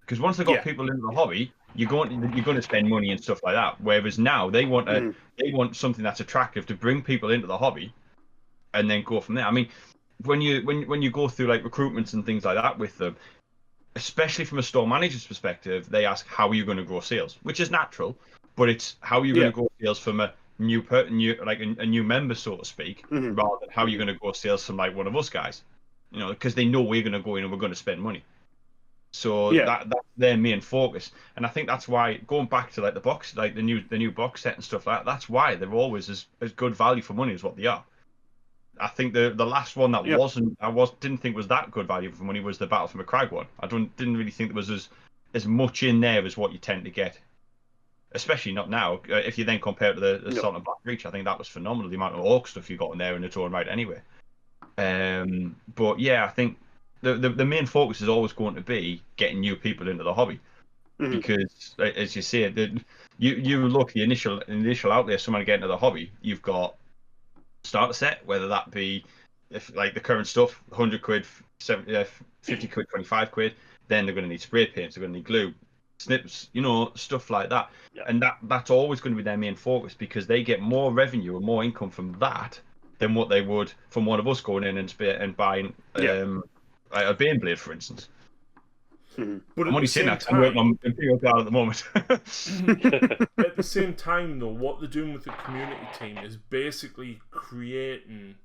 Because once they've got people into the hobby, you're going to spend money and stuff like that. Whereas now they want something that's attractive to bring people into the hobby, and then go from there. I mean, when you go through like recruitments and things like that with them, especially from a store manager's perspective, they ask how are you going to grow sales, which is natural. But it's how you're going to grow sales from a new member, so to speak, rather than how you're going to grow sales from like one of us guys, because they know we're going to go in and we're going to spend money. So that's their main focus, and I think that's why going back to like the box, like the new box set and stuff like that. That's why they're always as good value for money as what they are. I think the last one that didn't think was that good value for money was the Battle for McCrag one. I didn't really think there was as much in there as what you tend to get. Especially not now. If you then compare it to the Salt and Black Reach, I think that was phenomenal. The amount of orc stuff you got in there in its own right, anyway. But yeah, I think the main focus is always going to be getting new people into the hobby, because as you say, you look the initial outlay, someone to get into the hobby. You've got starter set, whether that be if like the current stuff, 100 quid, 50 quid, 25 quid. Then they're going to need spray paints. They're going to need glue. Snips, stuff like that, and that's always going to be their main focus, because they get more revenue and more income from that than what they would from one of us going in and buying a Baneblade, for instance. But I'm only saying that because I'm working on Imperial Guard at the moment. At the same time, though, what they're doing with the community team is basically creating,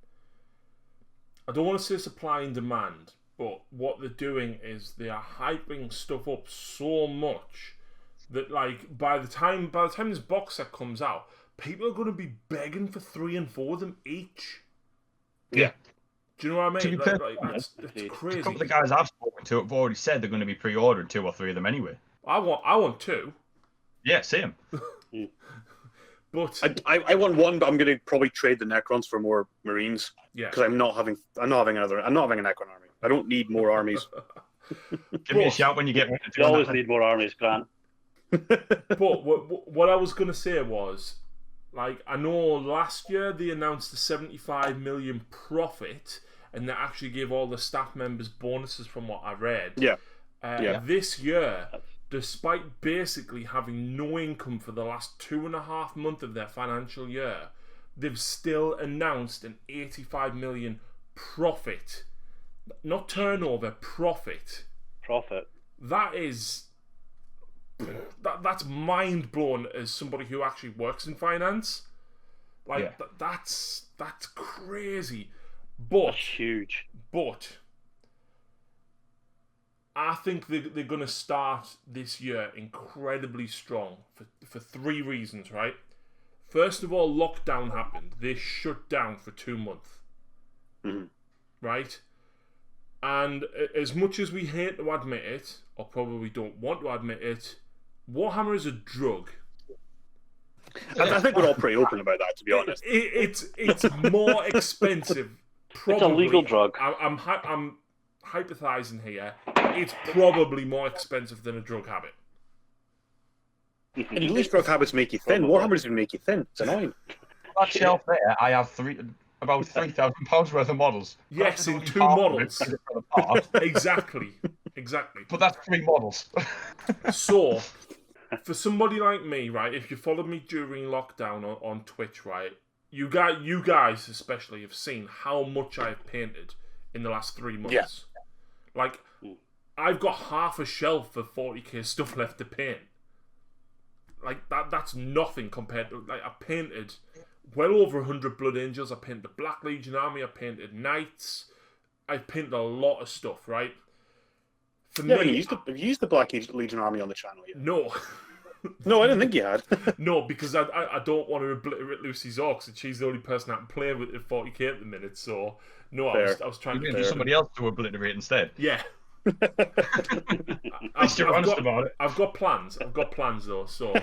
I don't want to say supply and demand, but what they're doing is they are hyping stuff up so much that, like, by the time this box set comes out, people are going to be begging for 3 and 4 of them each. Yeah. Do you know what I mean? That's crazy. A couple of the guys I've spoken to have already said they're going to be pre-ordering 2 or 3 of them anyway. I want 2. Yeah, same. But I want 1, but I'm going to probably trade the Necrons for more Marines. Yeah. Because I'm not having a Necron army. I don't need more armies. Give me a shout when you get ready. You always need more armies, Grant. But what I was going to say was, like, I know last year they announced a 75 million profit, and they actually gave all the staff members bonuses from what I read. Yeah. This year, despite basically having no income for the last 2.5 months of their financial year, they've still announced an 85 million profit. Not turnover, profit. Profit. That is... That's mind-blowing as somebody who actually works in finance. Like, that's crazy. But... That's huge. But... I think they're going to start this year incredibly strong for 3 reasons, right? First of all, lockdown happened. They shut down for 2 months. Right? And as much as we hate to admit it, or probably don't want to admit it, Warhammer is a drug. I think we're all pretty open about that, to be honest. It's more expensive. Probably, it's a legal drug. I'm hypothesizing here. It's probably more expensive than a drug habit. And least rock habits make you thin. Warhammer doesn't make you thin. It's annoying. That shelf there, I have about £3,000 worth of models. Yes, in 2 models. Exactly. But that's 3 models. So, for somebody like me, right, if you followed me during lockdown on Twitch, right, you guys especially have seen how much I've painted in the last 3 months. Yeah. Like, I've got half a shelf of 40k stuff left to paint. Like, that's nothing compared to, like, I painted well over 100 Blood Angels. I painted the Black Legion Army. I painted Knights. I've painted a lot of stuff, right? For me, have you used the Black Legion Army on the channel yet? No. No, I didn't think you had. No, because I don't want to obliterate Lucy's Orcs, and she's the only person I can play with at 40k at the minute, so no, I was trying to do somebody else to obliterate instead. Yeah. I've got plans. I've got plans though, so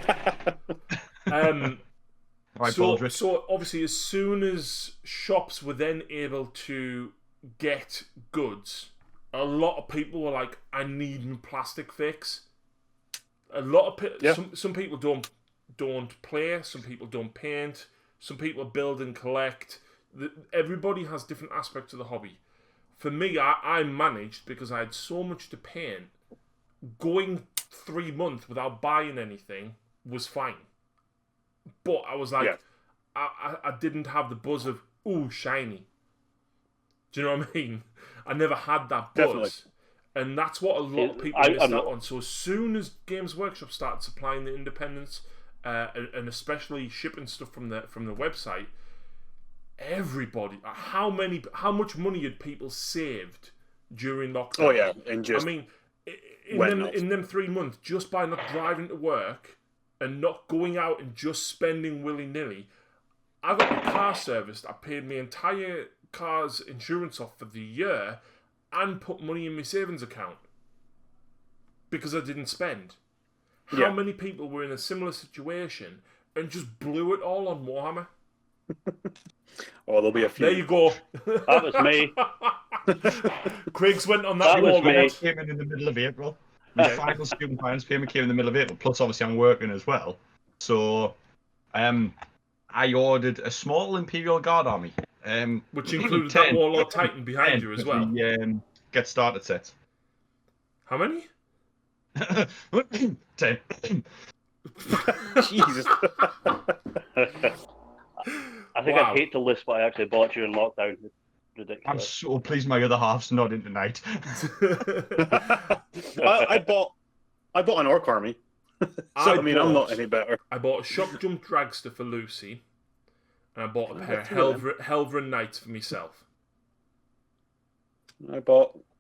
so obviously as soon as shops were then able to get goods, a lot of people were like, I need my plastic fix. A lot of some people don't play, some people don't paint, some people build and collect. Everybody has different aspects of the hobby. For me, I managed, because I had so much to paint, going 3 months without buying anything was fine. But I was like, I didn't have the buzz of, ooh, shiny. Do you know what I mean? I never had that buzz. Definitely. And that's what a lot of people missed out on. So as soon as Games Workshop started supplying the independents, and especially shipping stuff from the website, everybody, how much money had people saved during lockdown? Oh yeah, and just in them 3 months, just by not driving to work and not going out and just spending willy-nilly. I got my car serviced. I paid my entire car's insurance off for the year and put money in my savings account because I didn't spend. How many people were in a similar situation and just blew it all on Warhammer? Oh, there'll be a few. There you go. That was me. Craig's went on that. That was me. Came in the middle of April. My final student finance payment came in the middle of April. Plus, obviously, I'm working as well. So, I ordered a small Imperial Guard army. Which included that Warlord Titan behind you as well. The get started set. How many? 10. Jesus. I think I'd hate to list what I actually bought during lockdown. It's ridiculous. I'm so pleased my other half's nodding tonight. I bought an Orc army. I'm not any better. I bought a Shock Jump Dragster for Lucy, and I bought a pair of Helverin Knights for myself.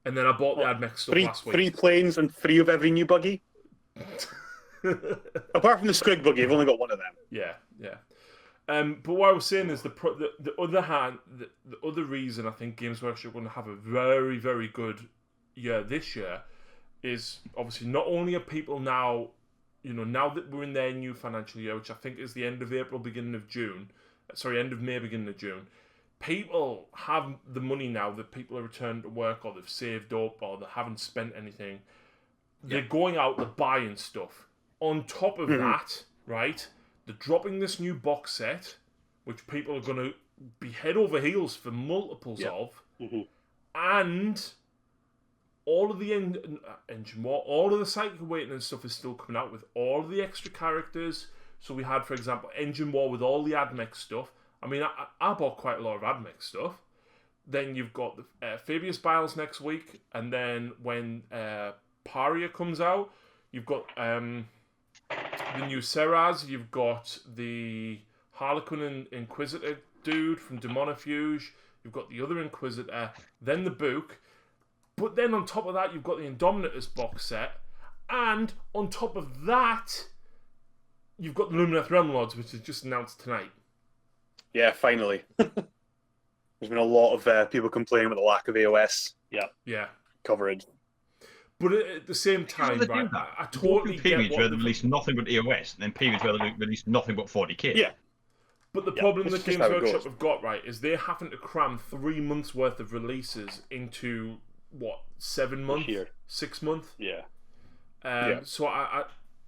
And then I bought the Admech stuff last week. 3 planes and 3 of every new buggy. Apart from the Squig buggy, I've only got 1 of them. Yeah. But what I was saying is the other reason I think Games Workshop are going to have a very, very good year this year is obviously not only are people now, now that we're in their new financial year, which I think is the end of April, beginning of June. Sorry, end of May, beginning of June. People have the money now that people are returning to work, or they've saved up, or they haven't spent anything. They're going out, they're buying stuff. On top of that, right, they're dropping this new box set, which people are going to be head over heels for multiples of, and all of the engine war, all of the Psychic Awakening stuff is still coming out with all of the extra characters. So we had, for example, Engine War with all the Admech stuff. I mean, I bought quite a lot of Admech stuff. Then you've got the Fabius Biles next week, and then when Paria comes out, you've got the new Seraz, you've got the Harlequin and Inquisitor dude from Demonifuge, you've got the other Inquisitor, then the Book, but then on top of that, you've got the Indominatus box set, and on top of that, you've got the Lumieth Realm Lords, which is just announced tonight. Yeah, finally. There's been a lot of people complaining about the lack of AOS coverage. But at the same time, right, I totally get periods where they release nothing but AOS, and then periods where they release nothing but 40k. Yeah. But the problem that Games Workshop have got, right, is they're having to cram 3 months worth of releases into, 7 months? 6 months? Yeah. So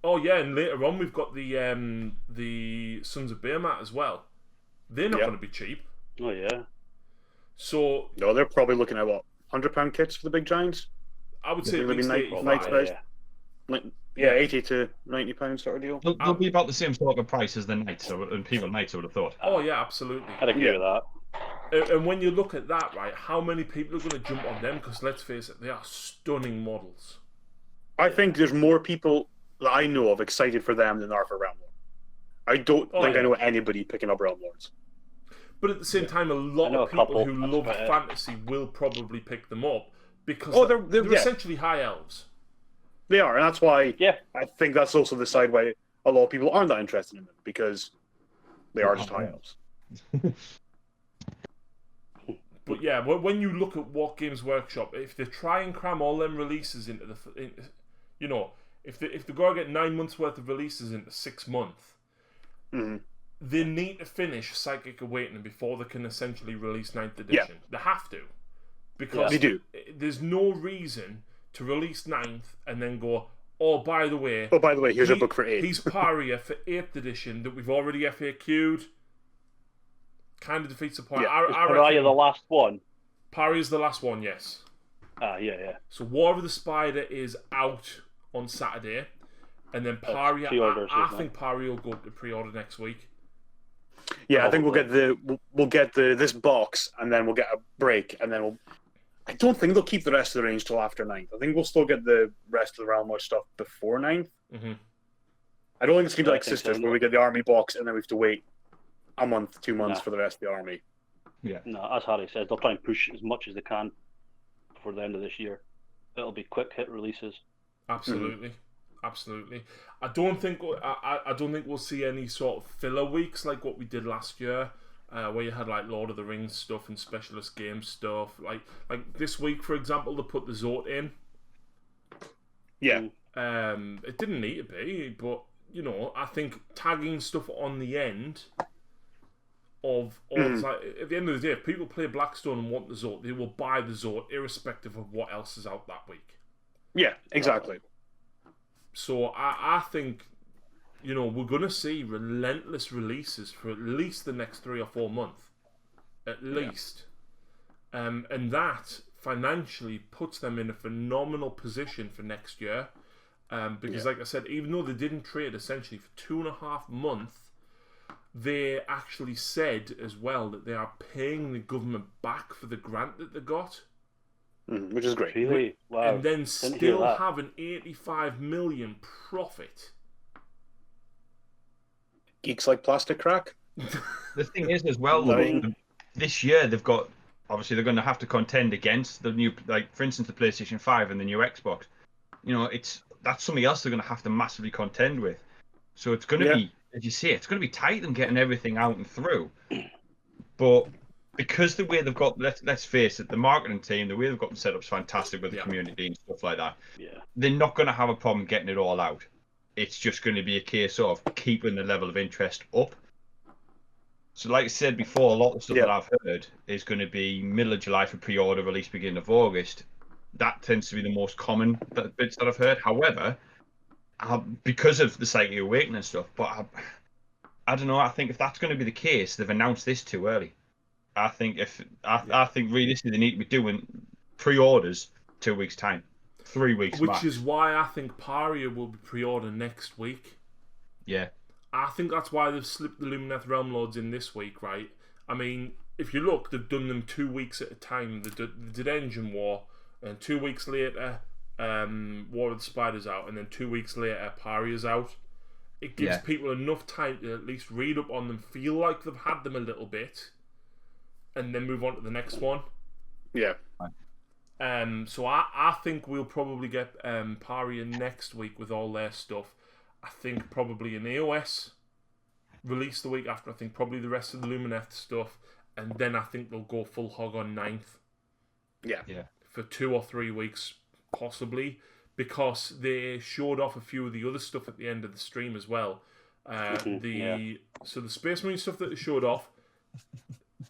Oh yeah, and later on we've got the Sons of Behemat as well. They're not going to be cheap. Oh yeah. So no, they're probably looking at what, £100 kits for the big giants. I would say at least 80 to £90 sort of deal. They'll be about the same sort of price as the Knights and People Knights, I would have thought. Oh yeah, absolutely. I'd agree with that. And when you look at that, right, how many people are going to jump on them? Because let's face it, they are stunning models. I think there's more people that I know of excited for them than there are for Realm Lords. I don't think I know anybody picking up Realm Lords. But at the same time, a lot of people who love fantasy will probably pick them up because they're essentially high elves. They are, and that's why I think that's also the side why a lot of people aren't that interested in them, because they are just high elves. But yeah, when you look at what Games Workshop, if they try and cram all them releases into if they go get 9 months worth of releases into 6 months, they need to finish Psychic Awakening before they can essentially release 9th edition. Yeah. They have to, because they do. There's no reason to release 9th and then go, oh, by the way, here's a book for 8th. He's Paria for 8th edition that we've already FAQ'd. Kind of defeats the point. Yeah. Is Paria the last one? Paria's the last one, yes. Yeah. So War of the Spider is out on Saturday, and then Paria. I think Paria will go to pre-order next week. Yeah, I think we'll get this box, and then we'll get a break, and then I don't think they'll keep the rest of the range till after 9th. I think we'll still get the rest of the Realm Lord stuff before 9th. Mm-hmm. I don't think it's going to be like Sisters, where we get the army box, and then we have to wait a month, 2 months for the rest of the army. Yeah. No, as Harry says, they'll try and push as much as they can before the end of this year. It'll be quick hit releases. Absolutely, absolutely. I don't think we'll see any sort of filler weeks like what we did last year, where you had like Lord of the Rings stuff and specialist game stuff. Like this week, for example, they put the Zort in. Yeah. It didn't need to be, but I think tagging stuff on the end of it's like, at the end of the day, if people play Blackstone and want the Zort, they will buy the Zort irrespective of what else is out that week. Yeah, exactly. So I think we're going to see relentless releases for at least the next 3 or 4 months, at least, and that financially puts them in a phenomenal position for next year. Because, like I said, even though they didn't trade essentially for 2.5 months, they actually said as well that they are paying the government back for the grant that they got. Which is great. Really? Wow. And then still have an 85 million profit. Geeks like plastic crack. The thing is as well, this year they've got, obviously they're going to have to contend against the new, like for instance the PlayStation 5 and the new Xbox. That's something else they're going to have to massively contend with. So it's going to be, as you say, it's going to be tight them getting everything out and through. But because the way they've got, let's face it, the marketing team, the way they've got them set up is fantastic with the community and stuff like that. Yeah. They're not going to have a problem getting it all out. It's just going to be a case of keeping the level of interest up. So like I said before, a lot of the stuff that I've heard is going to be middle of July for pre-order, release beginning of August. That tends to be the most common bits that I've heard. However, because of the Psychic Awakening and stuff, but I don't know. I think if that's going to be the case, they've announced this too early. I think I think realistically they need to be doing pre-orders 2 weeks time, 3 weeks. Which is why I think Paria will be pre-ordered next week. Yeah. I think that's why they've slipped the Lumieth Realm Lords in this week, right? I mean, if you look, they've done them 2 weeks at a time. They did Engine War, and 2 weeks later, War of the Spiders out, and then 2 weeks later, Paria's out. It gives people enough time to at least read up on them, feel like they've had them a little bit, and then move on to the next one. Yeah. So I think we'll probably get Paria next week with all their stuff. I think probably an AOS release the week after. I think probably the rest of the Lumieth stuff, and then I think they'll go full hog on 9th. Yeah. For 2 or 3 weeks, possibly, because they showed off a few of the other stuff at the end of the stream as well. So the Space Marine stuff that they showed off,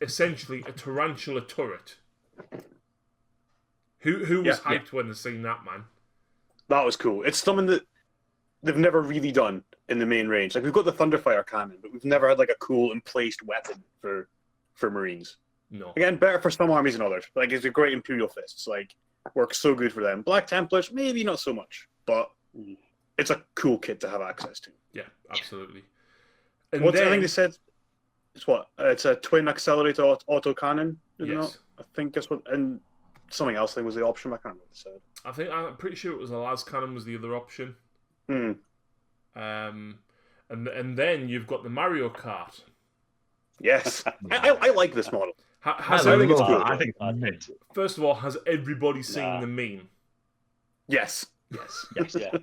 essentially a tarantula turret. Who was hyped when they seen that, man? That was cool. It's something that they've never really done in the main range. Like we've got the Thunderfire cannon, but we've never had like a cool emplaced weapon for Marines. No. Again, better for some armies than others. Like it's a great Imperial Fists. Like works so good for them. Black Templars, maybe not so much, but it's a cool kit to have access to. Yeah, absolutely. And I think they said it's what? It's a twin accelerator auto cannon. Yes. I think that's what. And something else. I think was the option. I can't remember what they said. I'm pretty sure it was a las cannon was the other option. And then you've got the Mario Kart. Yes, I like this model. I think it's cool. I think it's mint. First of all, has everybody seen the meme? Yes. Yeah.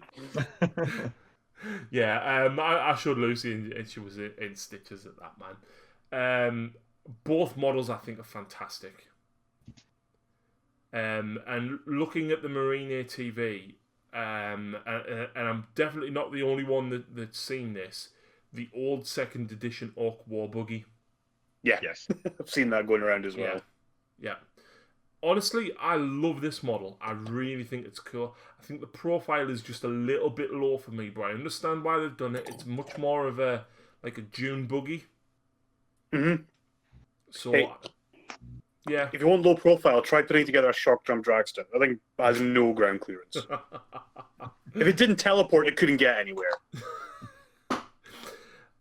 Yeah. I showed Lucy, and she was in stitches at that, man. Both models, I think, are fantastic. And looking at the Marine ATV, and I'm definitely not the only one that's seen this. The old 2nd edition Orc War Buggy. Yeah, yes, I've seen that going around as well. Yeah. Honestly, I love this model. I really think it's cool. I think the profile is just a little bit low for me, but I understand why they've done it. It's much more of a dune buggy. So, yeah. If you want low profile, try putting together a Shark Drum Dragster. I think it has no ground clearance. If it didn't teleport, it couldn't get anywhere.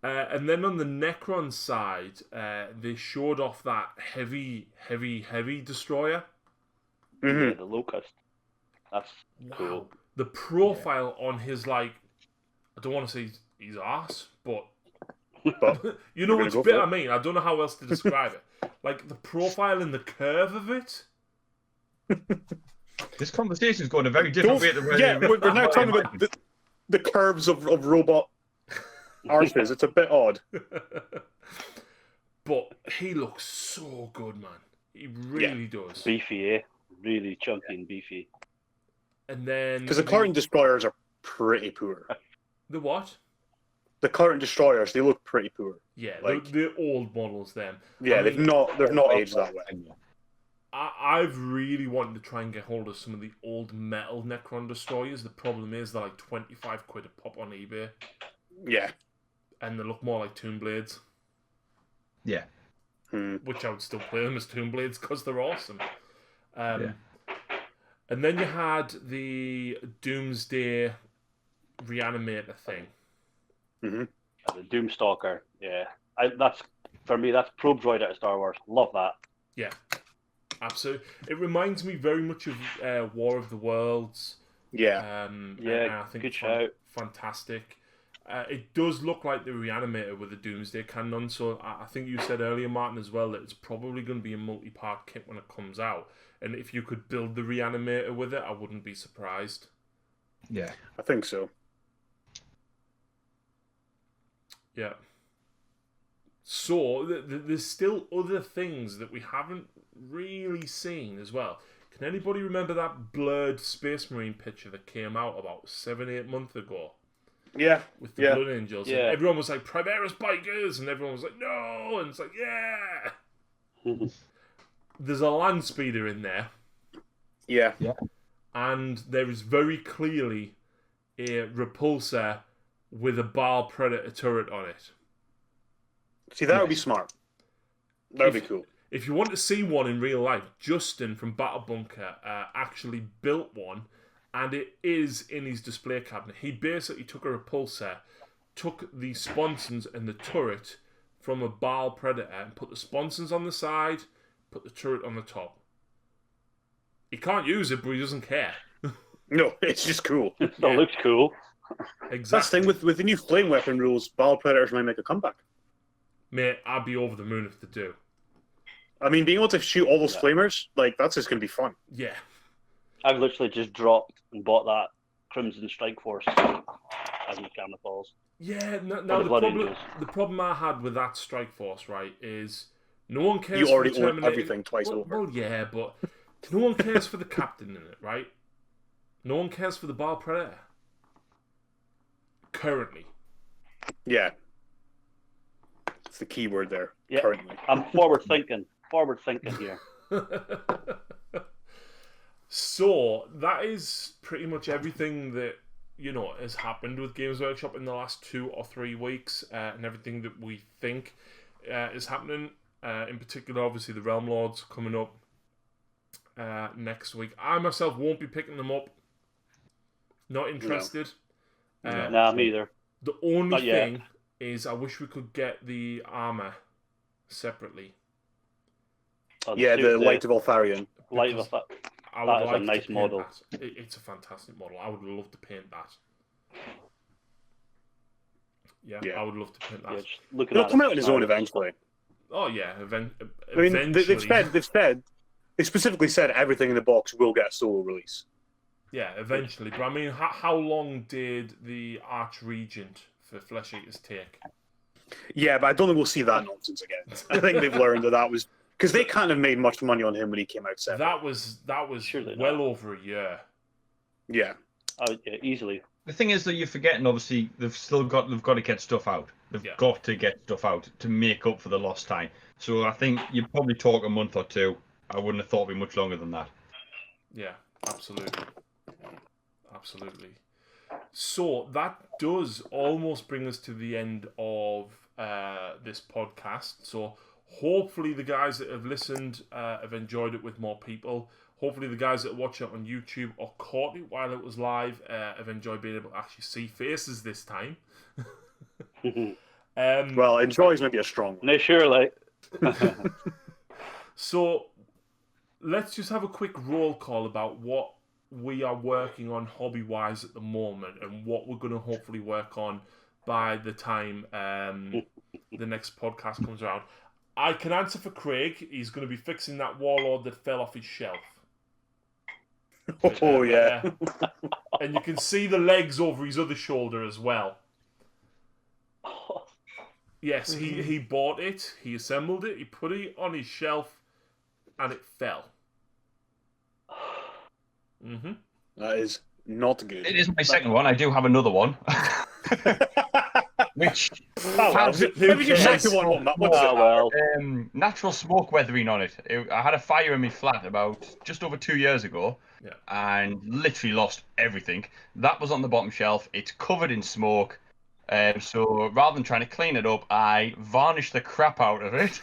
And then on the Necron side, they showed off that heavy destroyer. Yeah, the Locust. That's cool. The profile on his, I don't want to say his arse, but you know which bit I mean. I don't know how else to describe it. Like the profile and the curve of it. This conversation is going a very different way. We're now talking about the curves of robot arches. It's a bit odd. But he looks so good, man. He really does. Beefy, eh? Really chunky and beefy. And then because the current destroyers are pretty poor. The what? The current destroyers, they look pretty poor. Yeah, the old models. Them. Yeah, they've not aged that way. I've really wanted to try and get hold of some of the old metal Necron destroyers. The problem is they're like 25 quid a pop on eBay. Yeah. And they look more like Tomb Blades. Yeah. Which I would still play them as Tomb Blades because they're awesome. And then you had the Doomsday Reanimator thing. The Doomstalker, yeah. That's for me. That's Probe Droid out of Star Wars. Love that. Yeah, absolutely. It reminds me very much of War of the Worlds. Yeah. I think good shout. Fantastic. It does look like the Reanimator with the Doomsday Cannon. So I think you said earlier, Martin, as well, that it's probably going to be a multi-part kit when it comes out. And if you could build the Reanimator with it, I wouldn't be surprised. Yeah, I think so. Yeah. So, there's still other things that we haven't really seen as well. Can anybody remember that blurred Space Marine picture that came out about 7-8 months ago? Yeah. With the Blood Angels. Yeah. And everyone was like, Primaris Bikers! And everyone was like, no! And it's like, yeah! There's a land speeder in there. Yeah. And there is very clearly a repulsor with a Baal Predator turret on it. See, that would be smart. That would be cool. If you want to see one in real life, Justin from Battle Bunker actually built one, and it is in his display cabinet. He basically took a repulsor, took the sponsons and the turret from a Baal Predator, and put the sponsons on the side, put the turret on the top. He can't use it, but he doesn't care. No, it's just cool. It looks cool. Exactly. That's the thing with the new flame weapon rules. Baal Predators might make a comeback. Mate, I'd be over the moon if they do. I mean, being able to shoot all those flamers, that's just going to be fun. Yeah. I've literally just dropped and bought that Crimson Strike Force as my camera falls. Yeah, the problem I had with that Strike Force, right, is no one cares. You already own everything twice over. Well, yeah, but no one cares for the captain in it, right? No one cares for the Baal Predator. Currently. Yeah. It's the key word there. Yeah. Currently. I'm forward thinking here. So, that is pretty much everything that has happened with Games Workshop in the last 2 or 3 weeks, and everything that we think is happening. In particular, obviously, the Realm Lords coming up next week. I myself won't be picking them up. Not interested. Nah, me either. The only thing is, I wish we could get the armor separately. The Light of Altharion. Light of Altharion. That is a nice model. It's a fantastic model. I would love to paint that. Yeah, I would love to paint that. It'll come out on its own eventually. Oh yeah, eventually. They specifically said everything in the box will get a solo release. Yeah, eventually. But I mean, how long did the Archregent for Flesh Eaters take? Yeah, but I don't think we'll see that nonsense again. I think they've learned that was because they can't have made much money on him when he came out. That was well over a year. Yeah. Easily. The thing is that you're forgetting. Obviously, they've got to get stuff out. They've got to get stuff out to make up for the lost time. So I think you'd probably talk a month or two. I wouldn't have thought it'd be much longer than that. Yeah, absolutely. So that does almost bring us to the end of this podcast. So hopefully the guys that have listened have enjoyed it with more people. Hopefully the guys that watch it on YouTube or caught it while it was live have enjoyed being able to actually see faces this time. Well, enjoy is maybe a strong one. No, surely. So let's just have a quick roll call about what we are working on hobby-wise at the moment and what we're going to hopefully work on by the time the next podcast comes around. I can answer for Craig. He's going to be fixing that warlord that fell off his shelf. Oh, yeah. And you can see the legs over his other shoulder as well. Yes, he bought it, he assembled it, he put it on his shelf, and it fell. Mm-hmm. That is not good. It is my second one. I do have another one. Which maybe your second one. Natural smoke weathering on it. I had a fire in my flat about just over 2 years ago, and literally lost everything. That was on the bottom shelf. It's covered in smoke. So rather than trying to clean it up, I varnished the crap out of it.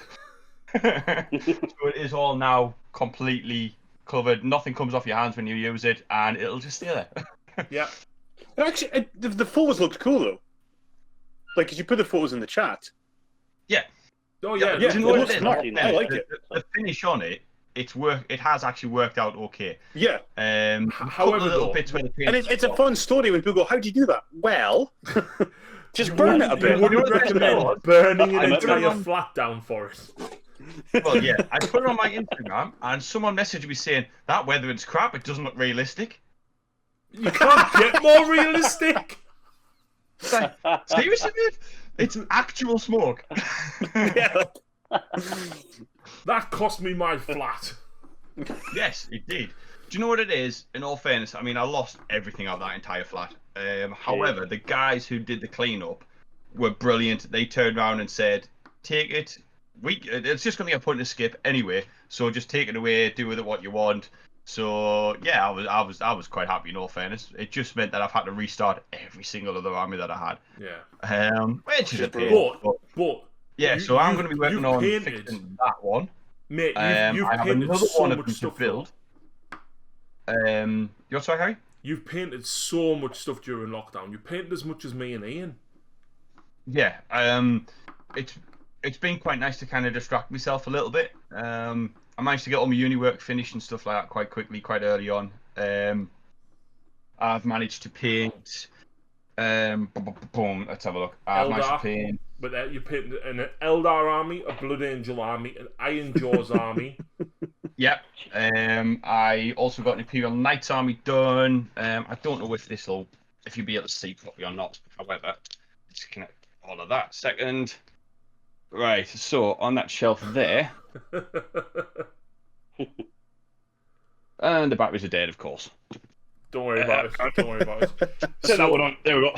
So it is all now completely covered. Nothing comes off your hands when you use it, and it'll just stay there. Yeah. Actually, the photos looked cool though. Like, cause you put the photos in the chat. Yeah. Oh yeah. Yeah. You know it looks smart. I like it. The finish on it, it has actually worked out okay. Yeah. However, little bits where the paint and it's a fun story when people go, "How do you do that?" Well, just burn it a bit. You wouldn't recommend burning an entire flat down for it. Well, yeah, I put it on my Instagram, and someone messaged me saying that weathering's crap. It doesn't look realistic. You can't get more realistic. Like, seriously, mate? It's an actual smoke. Yeah. That cost me my flat. Yes, it did. Do you know what it is? In all fairness, I mean, I lost everything out of that entire flat. However, the guys who did the cleanup were brilliant. They turned around and said, "Take it. It's just going to get put in a skip anyway. So just take it away. Do with it what you want." So yeah, I was quite happy. In all fairness, it just meant that I've had to restart every single other army that I had. Yeah. Which is a pain. But yeah, so I'm going to be working on fixing that one. Mate, you've I have painted another so one much to stuff. build. You're sorry, Harry? You've painted so much stuff during lockdown. You painted as much as me and Ian. Yeah. It's been quite nice to kind of distract myself a little bit. I managed to get all my uni work finished and stuff like that quite quickly, quite early on. I've managed to paint. Let's have a look. I've managed to paint. But you painted an Eldar army, a Blood Angel army, an Iron Jaws army. Yep. I also got an Imperial Knights army done. I don't know if you'll be able to see properly or not. However, let's connect all of that. Second. Right. So on that shelf there. And the batteries are dead, of course. Don't worry about it. Don't worry about it. Set that one on. There we go.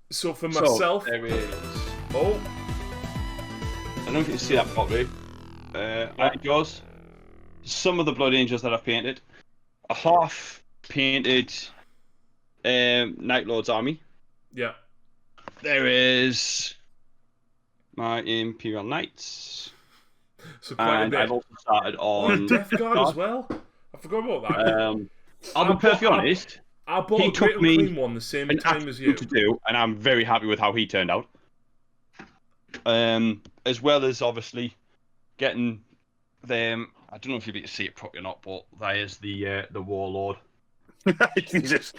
So for myself, there it is. Oh, I don't know if you can see that properly. Iron Jaws. Some of the Blood Angels that I've painted. A half painted Night Lord's army. Yeah. There is my Imperial Knights. So quite a bit. I've also started on Death Guard as well. I forgot about that. I'll be perfectly honest. I bought a Great Unclean one the same time as you. To do, and I'm very happy with how he turned out. As well as obviously getting them. I don't know if you'll be able to see it properly or not, but that is the Warlord. just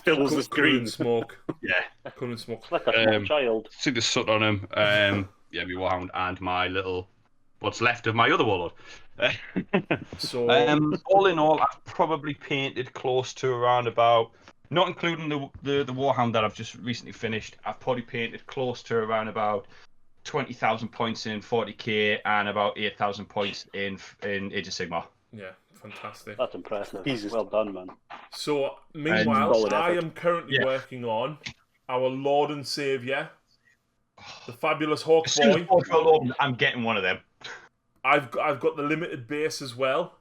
fills the screen. Smoke. Yeah. Couldn't smoke. It's like a small child. See the soot on him. Yeah, my Warhound and my little what's left of my other Warlord. So all in all, I've probably painted close to around about, not including the Warhound that I've just recently finished, I've probably painted close to around about 20,000 points in 40k and about 8,000 points in Age of Sigmar. Yeah, fantastic. That's impressive. Jesus. Well done, man. So meanwhile, I am currently working on our Lord and Saviour, the fabulous Hawk Boy. I'm getting one of them. I've got the limited base as well.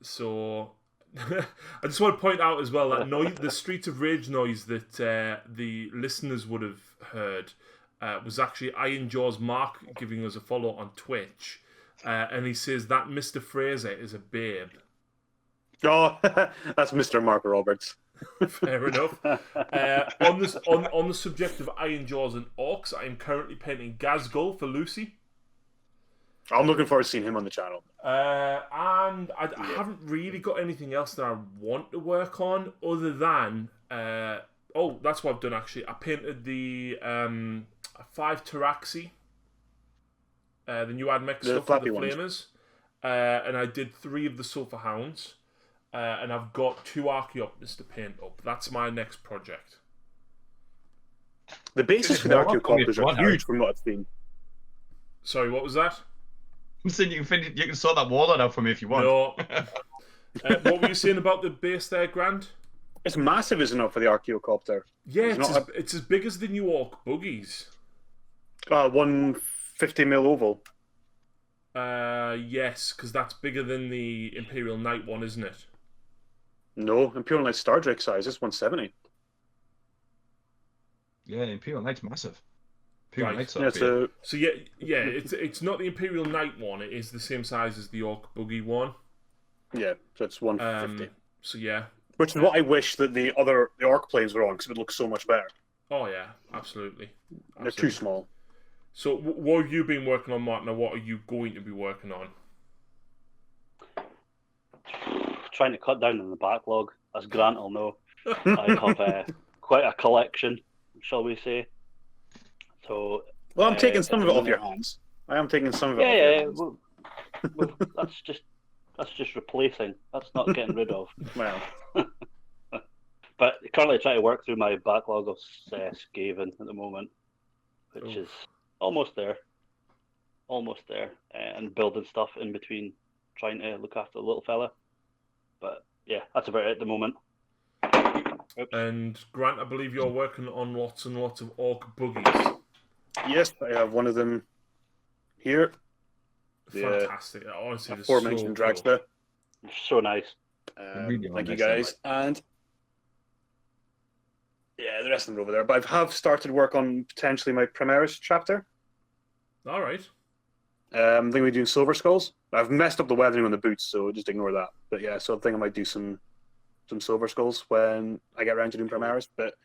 So I just want to point out as well that the Streets of Rage noise that the listeners would have heard was actually Iron Jaws Mark giving us a follow on Twitch, and he says that Mr. Fraser is a babe. Oh, that's Mr. Mark Roberts. Fair enough. On the subject of Iron Jaws and Orcs, I am currently painting Gazgul for Lucy. I'm looking forward to seeing him on the channel. And I haven't really got anything else that I want to work on other than that's what I've done actually. I painted the 5 Taraxi, the new AdMech stuff for the Flamers, and I did 3 of the Sulphur Hounds. And I've got 2 Archaeopters to paint up. That's my next project. The bases for the Archaeopters are huge from what I've seen. Sorry, what was that? I'm saying you can sort that Warlord out for me if you want. No. What were you saying about the base there, Grant? It's massive, isn't it, for the Archaeocopter? Yeah, it's as big as the new Orc buggies. 150 mil oval. Yes, because that's bigger than the Imperial Knight one, isn't it? No, Imperial Knight Star Drake size is 170. Yeah, Imperial Knight's massive. Right. Knight's So it's not the Imperial Knight one. It is the same size as the Orc buggy one. Yeah, so it's 150. So yeah, which is what I wish that the Orc planes were on, because it would look so much better. Oh yeah, absolutely. They're too small. So what have you been working on, Mark? Now what are you going to be working on? Trying to cut down on the backlog, as Grant will know. I have quite a collection, shall we say. So, well, I'm taking some of it off your hands. I am taking some of it off your hands. Well, that's just replacing. That's not getting rid of. Well. But currently trying to work through my backlog of Skaven at the moment, which is almost there. And building stuff in between, trying to look after the little fella. But yeah, that's about it at the moment. Oops. And Grant, I believe you're working on lots and lots of Orc buggies. Yes, I have one of them here. Fantastic. Honestly, the aforementioned Dragster. So nice. Thank you, guys. And yeah, the rest of them are over there. But I have started work on potentially my Primaris chapter. All right. I'm thinking we're doing Silver Skulls. I've messed up the weathering on the boots, so just ignore that. But yeah, so I think I might do some Silver Skulls when I get around to doing Primaris. But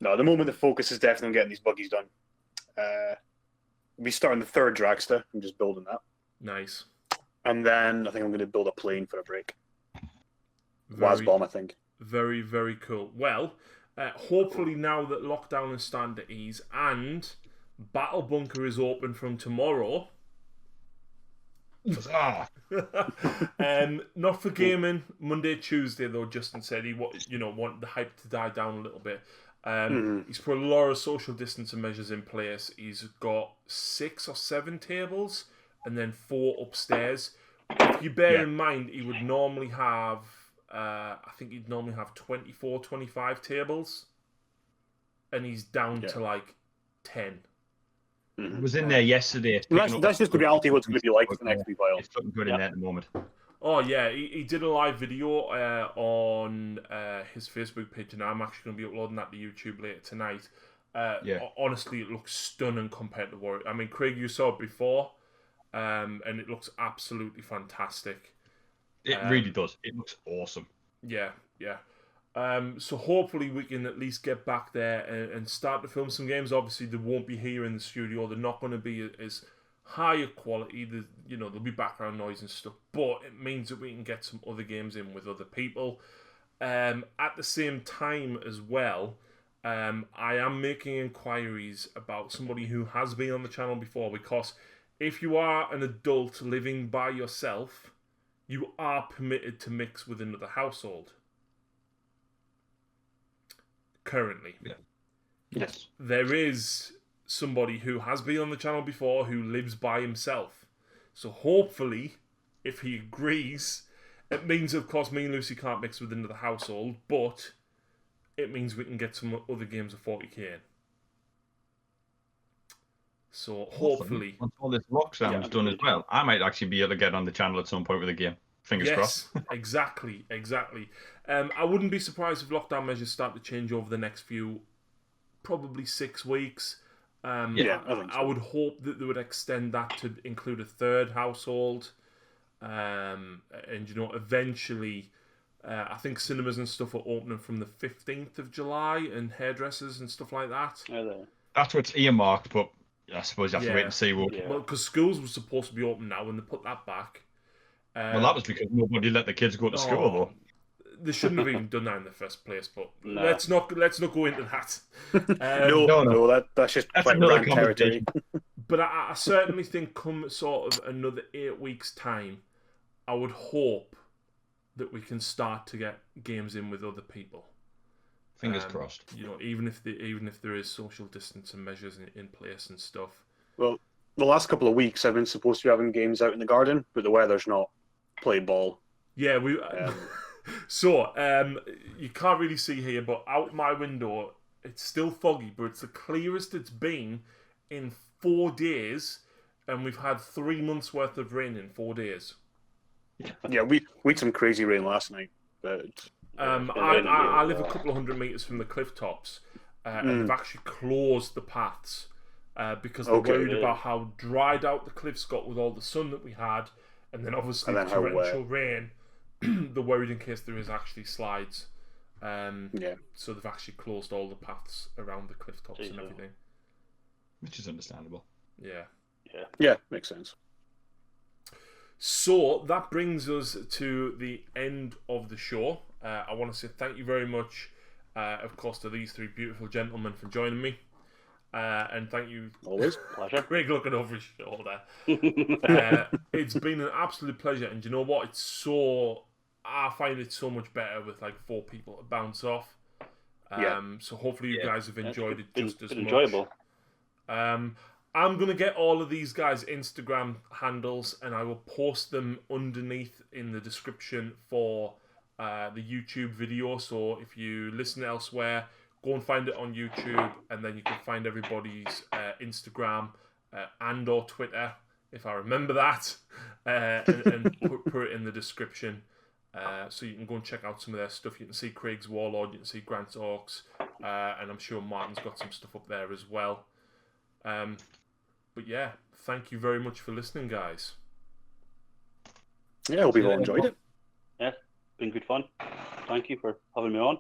no, at the moment the focus is definitely on getting these buggies done. We'll be starting the 3rd Dragster. I'm just building that. Nice. And then I think I'm going to build a plane for a break. Wazbomb, I think. Very, very cool. Well, hopefully now that lockdown is starting to ease and Battle Bunker is open from tomorrow. Not for gaming. Monday, Tuesday though. Justin said he wanted the hype to die down a little bit. He's put a lot of social distancing measures in place. He's got 6 or 7 tables and then 4 upstairs. If you bear in mind, he would normally have, I think he'd normally have 24, 25 tables, and he's down to like 10. I was in there yesterday. That's just the reality of what's going to be like for the next wee while. It's looking good in there at the moment. Oh yeah, he did a live video on his Facebook page, and I'm actually going to be uploading that to YouTube later tonight. Honestly, it looks stunning compared to Warrior. I mean, Craig, you saw it before, and it looks absolutely fantastic. It really does. It looks awesome. Yeah. So hopefully we can at least get back there and start to film some games. Obviously, they won't be here in the studio. They're not going to be as higher quality. There'll be background noise and stuff, but it means that we can get some other games in with other people. At the same time as well, I am making inquiries about somebody who has been on the channel before, because if you are an adult living by yourself, you are permitted to mix with another household. Currently. Yeah. Yes. There is somebody who has been on the channel before who lives by himself. So hopefully, if he agrees, it means, of course, me and Lucy can't mix with another household, but it means we can get some other games of 40k in. So hopefully... Once all this lockdown's done as well, I might actually be able to get on the channel at some point with a game. Fingers crossed. Exactly. I wouldn't be surprised if lockdown measures start to change over the next few, probably 6 weeks. I think so. I would hope that they would extend that to include a third household, and eventually, I think cinemas and stuff are opening from the 15th of July, and hairdressers and stuff like that. That's what's earmarked, but I suppose you have to wait and see. Well, because schools were supposed to be open now, and they put that back. Well, that was because nobody let the kids go to school, though. They shouldn't have even done that in the first place, but let's not go into that. No, that's just that's another territory. But I certainly think come sort of another 8 weeks' time, I would hope that we can start to get games in with other people. Fingers crossed. Even if there is social distancing measures in place and stuff. Well, the last couple of weeks I've been supposed to be having games out in the garden, but the weather's not played ball. Yeah, we. So, you can't really see here, but out my window, it's still foggy, but it's the clearest it's been in 4 days, and we've had 3 months worth of rain in 4 days. Yeah, we had some crazy rain last night, but I live a couple of 100 meters from the cliff tops, and they've actually closed the paths because they're worried about how dried out the cliffs got with all the sun that we had, and then obviously the torrential rain. They're worried in case there is actually slides. So they've actually closed all the paths around the cliff tops and everything. Which is understandable. Yeah, makes sense. So that brings us to the end of the show. I want to say thank you very much, of course, to these 3 beautiful gentlemen for joining me. And thank you. Always. Pleasure. Greg looking over his shoulder. It's been an absolute pleasure. And you know what? I find it so much better with like 4 people to bounce off. So hopefully you guys have enjoyed it just as much. Enjoyable. I'm going to get all of these guys' Instagram handles and I will post them underneath in the description for the YouTube video. So if you listen elsewhere, go and find it on YouTube, and then you can find everybody's Instagram and or Twitter, if I remember that, and put it in the description. So you can go and check out some of their stuff. You can see Craig's Warlord, you can see Grant's Orcs, and I'm sure Martin's got some stuff up there as well. But yeah, thank you very much for listening, guys. Yeah, I hope you all enjoyed it. Yeah, been good fun. Thank you for having me on.